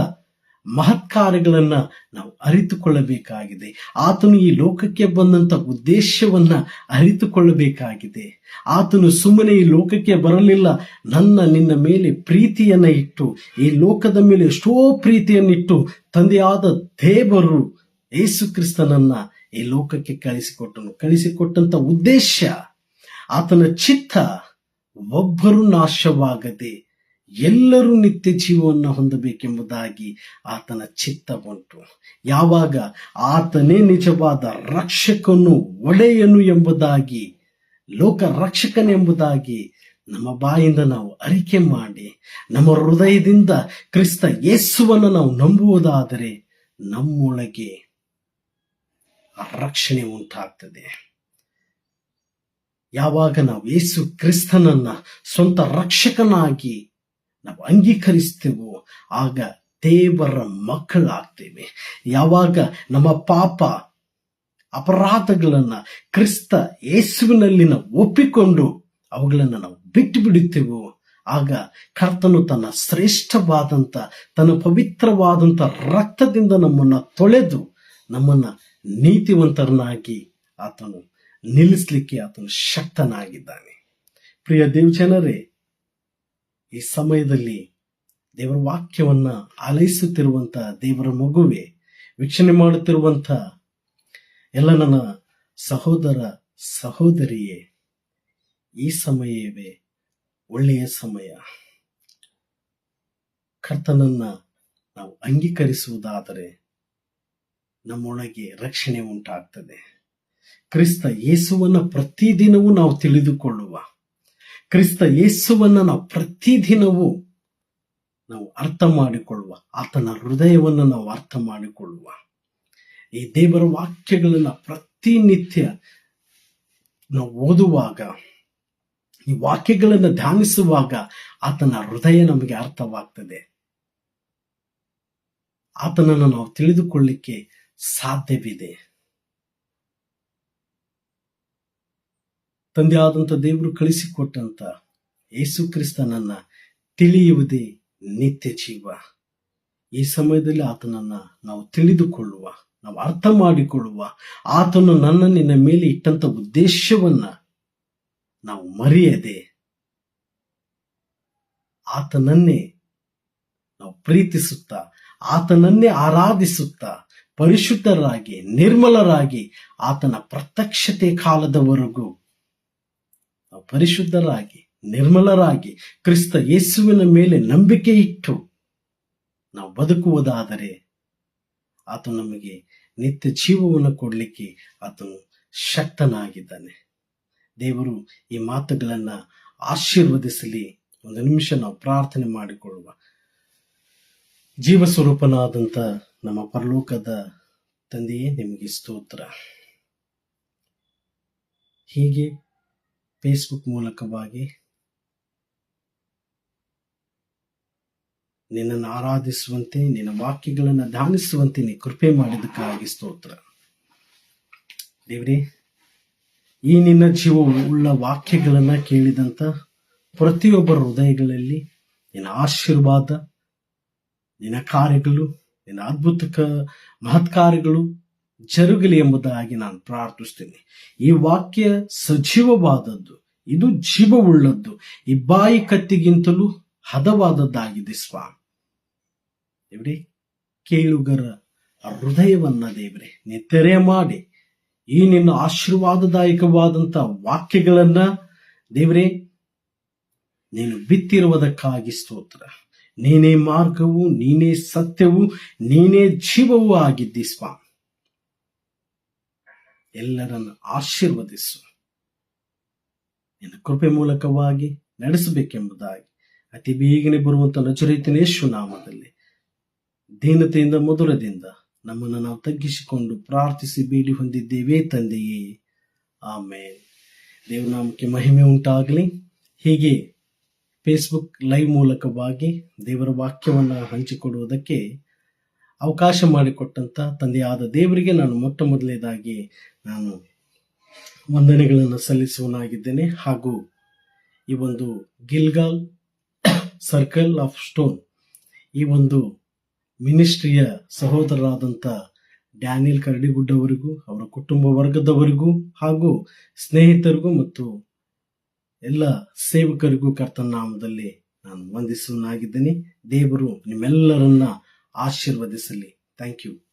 A: ಮಹತ್ಕಾರ್ಯಗಳನ್ನ ನಾವು ಅರಿತುಕೊಳ್ಳಬೇಕಾಗಿದೆ. ಆತನು ಈ ಲೋಕಕ್ಕೆ ಬಂದಂತ ಉದ್ದೇಶವನ್ನ ಅರಿತುಕೊಳ್ಳಬೇಕಾಗಿದೆ. ಆತನು ಸುಮ್ಮನೆ ಈ ಲೋಕಕ್ಕೆ ಬರಲಿಲ್ಲ, ನಿನ್ನ ಮೇಲೆ ಪ್ರೀತಿಯನ್ನ ಇಟ್ಟು, ಈ ಲೋಕದ ಮೇಲೆ ಎಷ್ಟೋ ಪ್ರೀತಿಯನ್ನಿಟ್ಟು ತಂದೆಯಾದ ದೇವರು ಯೇಸು ಕ್ರಿಸ್ತನನ್ನ ಈ ಲೋಕಕ್ಕೆ ಕಳಿಸಿಕೊಟ್ಟಂತ ಉದ್ದೇಶ, ಆತನ ಚಿತ್ತ ಒಬ್ಬರು ನಾಶವಾಗದೆ ಎಲ್ಲರೂ ನಿತ್ಯ ಜೀವವನ್ನು ಹೊಂದಬೇಕೆಂಬುದಾಗಿ ಆತನ ಚಿತ್ತ ಉಂಟು. ಯಾವಾಗ ಆತನೇ ನಿಜವಾದ ರಕ್ಷಕನು, ಒಡೆಯನು ಎಂಬುದಾಗಿ, ಲೋಕ ರಕ್ಷಕನೆಂಬುದಾಗಿ ನಮ್ಮ ಬಾಯಿಂದ ನಾವು ಅರಿಕೆ ಮಾಡಿ ನಮ್ಮ ಹೃದಯದಿಂದ ಕ್ರಿಸ್ತ ಯೇಸುವನ್ನು ನಾವು ನಂಬುವುದಾದರೆ ನಮ್ಮೊಳಗೆ ಆ ರಕ್ಷಣೆ ಉಂಟಾಗ್ತದೆ. ಯಾವಾಗ ನಾವು ಯೇಸು ಕ್ರಿಸ್ತನನ್ನ ಸ್ವಂತ ರಕ್ಷಕನಾಗಿ ನಾವು ಅಂಗೀಕರಿಸ್ತೇವೋ ಆಗ ದೇವರ ಮಕ್ಕಳಾಗ್ತೇವೆ. ಯಾವಾಗ ನಮ್ಮ ಪಾಪ ಅಪರಾಧಗಳನ್ನ ಕ್ರಿಸ್ತ ಯೇಸುವಿನಲ್ಲಿ ನಾವು ಒಪ್ಪಿಕೊಂಡು ಅವುಗಳನ್ನು ನಾವು ಬಿಟ್ಟು ಬಿಡುತ್ತೇವೋ ಆಗ ಕರ್ತನು ತನ್ನ ಶ್ರೇಷ್ಠವಾದಂಥ, ತನ್ನ ಪವಿತ್ರವಾದಂಥ ರಕ್ತದಿಂದ ನಮ್ಮನ್ನ ತೊಳೆದು ನಮ್ಮನ್ನ ನೀತಿವಂತರನ್ನಾಗಿ ಆತನು ನಿಲ್ಲಿಸಲಿಕ್ಕೆ ಆತನು ಶಕ್ತನಾಗಿದ್ದಾನೆ. ಪ್ರಿಯ ದೇವಜನರೇ, ಈ ಸಮಯದಲ್ಲಿ ದೇವರ ವಾಕ್ಯವನ್ನ ಆಲೈಸುತ್ತಿರುವಂತ ದೇವರ ಮಗುವೆ, ವೀಕ್ಷಣೆ ಮಾಡುತ್ತಿರುವಂತ ಎಲ್ಲ ನನ್ನ ಸಹೋದರ ಸಹೋದರಿಯೇ, ಈ ಸಮಯವೇ ಒಳ್ಳೆಯ ಸಮಯ. ಕರ್ತನನ್ನ ನಾವು ಅಂಗೀಕರಿಸುವುದಾದರೆ ನಮ್ಮೊಳಗೆ ರಕ್ಷಣೆ ಉಂಟಾಗ್ತದೆ. ಕ್ರಿಸ್ತ ಯೇಸುವನ್ನ ಪ್ರತಿದಿನವೂ ನಾವು ತಿಳಿದುಕೊಳ್ಳುವ, ಕ್ರಿಸ್ತ ಯೇಸುವನ್ನ ನಾವು ಪ್ರತಿದಿನವೂ ನಾವು ಅರ್ಥ ಮಾಡಿಕೊಳ್ಳುವ, ಆತನ ಹೃದಯವನ್ನು ನಾವು ಅರ್ಥ ಮಾಡಿಕೊಳ್ಳುವ, ಈ ದೇವರ ವಾಕ್ಯಗಳನ್ನ ಪ್ರತಿನಿತ್ಯ ನಾವು ಓದುವಾಗ, ಈ ವಾಕ್ಯಗಳನ್ನು ಧ್ಯಾನಿಸುವಾಗ ಆತನ ಹೃದಯ ನಮಗೆ ಅರ್ಥವಾಗ್ತದೆ. ಆತನನ್ನು ನಾವು ತಿಳಿದುಕೊಳ್ಳಿಕ್ಕೆ ಸಾಧ್ಯವಿದೆ. ತಂದೆಯಾದಂಥ ದೇವರು ಕಳಿಸಿಕೊಟ್ಟಂತ ಯೇಸು ಕ್ರಿಸ್ತನನ್ನ ತಿಳಿಯುವುದೇ ನಿತ್ಯ ಜೀವ. ಈ ಸಮಯದಲ್ಲಿ ಆತನನ್ನ ನಾವು ತಿಳಿದುಕೊಳ್ಳುವ, ನಾವು ಅರ್ಥ ಮಾಡಿಕೊಳ್ಳುವ, ಆತನು ನಿನ್ನ ಮೇಲೆ ಇಟ್ಟಂತ ಉದ್ದೇಶವನ್ನ ನಾವು ಮರೆಯದೆ ಆತನನ್ನೇ ನಾವು ಪ್ರೀತಿಸುತ್ತಾ, ಆತನನ್ನೇ ಆರಾಧಿಸುತ್ತಾ, ಪರಿಶುದ್ಧರಾಗಿ ನಿರ್ಮಲರಾಗಿ ಆತನ ಪ್ರತ್ಯಕ್ಷತೆ ಕಾಲದವರೆಗೂ ನಾವು ಪರಿಶುದ್ಧರಾಗಿ ನಿರ್ಮಲರಾಗಿ ಕ್ರಿಸ್ತ ಯೇಸುವಿನ ಮೇಲೆ ನಂಬಿಕೆ ಇಟ್ಟು ನಾವು ಬದುಕುವುದಾದರೆ ಆತನು ನಮಗೆ ನಿತ್ಯ ಜೀವವನ್ನು ಕೊಡಲಿಕ್ಕೆ ಆತನು ಶಕ್ತನಾಗಿದ್ದಾನೆ. ದೇವರು ಈ ಮಾತುಗಳನ್ನ ಆಶೀರ್ವದಿಸಲಿ. ಒಂದು ನಿಮಿಷ ನಾವು ಪ್ರಾರ್ಥನೆ ಮಾಡಿಕೊಳ್ಳುವ. ಜೀವ ಸ್ವರೂಪನಾದಂಥ ನಮ್ಮ ಪರಲೋಕದ ತಂದೆಯೇ, ನಿಮಗೆ ಸ್ತೋತ್ರ. ಹೀಗೆ ಫೇಸ್ಬುಕ್ ಮೂಲಕವಾಗಿ ನಿನ್ನನ್ನು ಆರಾಧಿಸುವಂತೆ, ನಿನ್ನ ವಾಕ್ಯಗಳನ್ನು ಧ್ಯಾನಿಸುವಂತೆ ನೀ ಕೃಪೆ ಮಾಡಿದ್ದಕ್ಕಾಗಿ ಸ್ತೋತ್ರ. ದೇವರೇ, ಈ ನಿನ್ನ ಜೀವವುಳ್ಳ ವಾಕ್ಯಗಳನ್ನ ಕೇಳಿದಂತ ಪ್ರತಿಯೊಬ್ಬರ ಹೃದಯಗಳಲ್ಲಿ ನಿನ್ನ ಆಶೀರ್ವಾದ, ನಿನ್ನ ಕಾರ್ಯಗಳು, ನಿನ್ನ ಅದ್ಭುತ ಮಹತ್ಕಾರ್ಯಗಳು ಜರುಗಲಿ ಎಂಬುದಾಗಿ ನಾನು ಪ್ರಾರ್ಥಿಸ್ತೇನೆ. ಈ ವಾಕ್ಯ ಸಜೀವವಾದದ್ದು, ಇದು ಜೀವವುಳ್ಳದ್ದು, ಈ ಬಾಯಿ ಕತ್ತಿಗಿಂತಲೂ ಹದವಾದದ್ದಾಗಿದೆ ಸ್ವಾಮಿ. ದೇವರೇ, ಕೇಳುಗರ ಹೃದಯವನ್ನ ದೇವರೇ ನೀ ತೆರೆ ಮಾಡಿ ಈ ನಿನ್ನ ಆಶೀರ್ವಾದದಾಯಕವಾದಂತ ವಾಕ್ಯಗಳನ್ನ ದೇವರೇ, ನೀನು ಬಿತ್ತಿರುವುದಕ್ಕಾಗಿ ಸ್ತೋತ್ರ. ನೀನೇ ಮಾರ್ಗವು, ನೀನೇ ಸತ್ಯವು, ನೀನೇ ಜೀವವೂ ಆಗಿದ್ದಿ ಸ್ವಾಮಿ. ಎಲ್ಲರನ್ನು ಆಶೀರ್ವದಿಸು, ನಿನ್ನ ಕೃಪೆ ಮೂಲಕವಾಗಿ ನಡೆಸಬೇಕೆಂಬುದಾಗಿ ಅತಿ ಬೇಗನೆ ಬರುವಂತ ನಜರೇತಿನ ಯೇಸು ನಾಮದಲ್ಲಿ ದೀನತೆಯಿಂದ ಮಧುರದಿಂದ ನಮ್ಮನ್ನು ನಾವು ತಗ್ಗಿಸಿಕೊಂಡು ಪ್ರಾರ್ಥಿಸಿ ಬೇಡಿ ಹೊಂದಿದ್ದೇವೆ ತಂದೆಯೇ, ಆಮೇನ್. ದೇವನಾಮಕ್ಕೆ ಮಹಿಮೆ ಉಂಟಾಗಲಿ. ಹೀಗೆ ಫೇಸ್ಬುಕ್ ಲೈವ್ ಮೂಲಕವಾಗಿ ದೇವರ ವಾಕ್ಯವನ್ನು ಹಂಚಿಕೊಡುವುದಕ್ಕೆ ಅವಕಾಶ ಮಾಡಿಕೊಟ್ಟಂತ ತಂದೆಯಾದ ದೇವರಿಗೆ ನಾನು ಮೊಟ್ಟ ಮೊದಲನೇದಾಗಿ ನಾನು ವಂದನೆಗಳನ್ನು ಸಲ್ಲಿಸುವನಾಗಿದ್ದೇನೆ. ಹಾಗೂ ಈ ಒಂದು ಗಿಲ್ಗಾಲ್ ಸರ್ಕಲ್ ಆಫ್ ಸ್ಟೋನ್ ಈ ಒಂದು ಮಿನಿಸ್ಟ್ರಿಯ ಸಹೋದರರಾದಂಥ ಡ್ಯಾನಿಯಲ್ ಕರಡಿಗುಡ್ಡವರಿಗೂ, ಅವರ ಕುಟುಂಬ ವರ್ಗದವರಿಗೂ, ಹಾಗೂ ಸ್ನೇಹಿತರಿಗೂ ಮತ್ತು ಎಲ್ಲ ಸೇವಕರಿಗೂ ಕರ್ತನ ನಾಮದಲ್ಲಿ ನಾನು ವಂದಿಸುವನಾಗಿದ್ದೇನೆ. ದೇವರು ನಿಮ್ಮೆಲ್ಲರನ್ನ ಆಶೀರ್ವದಿಸಲಿ. Thank you.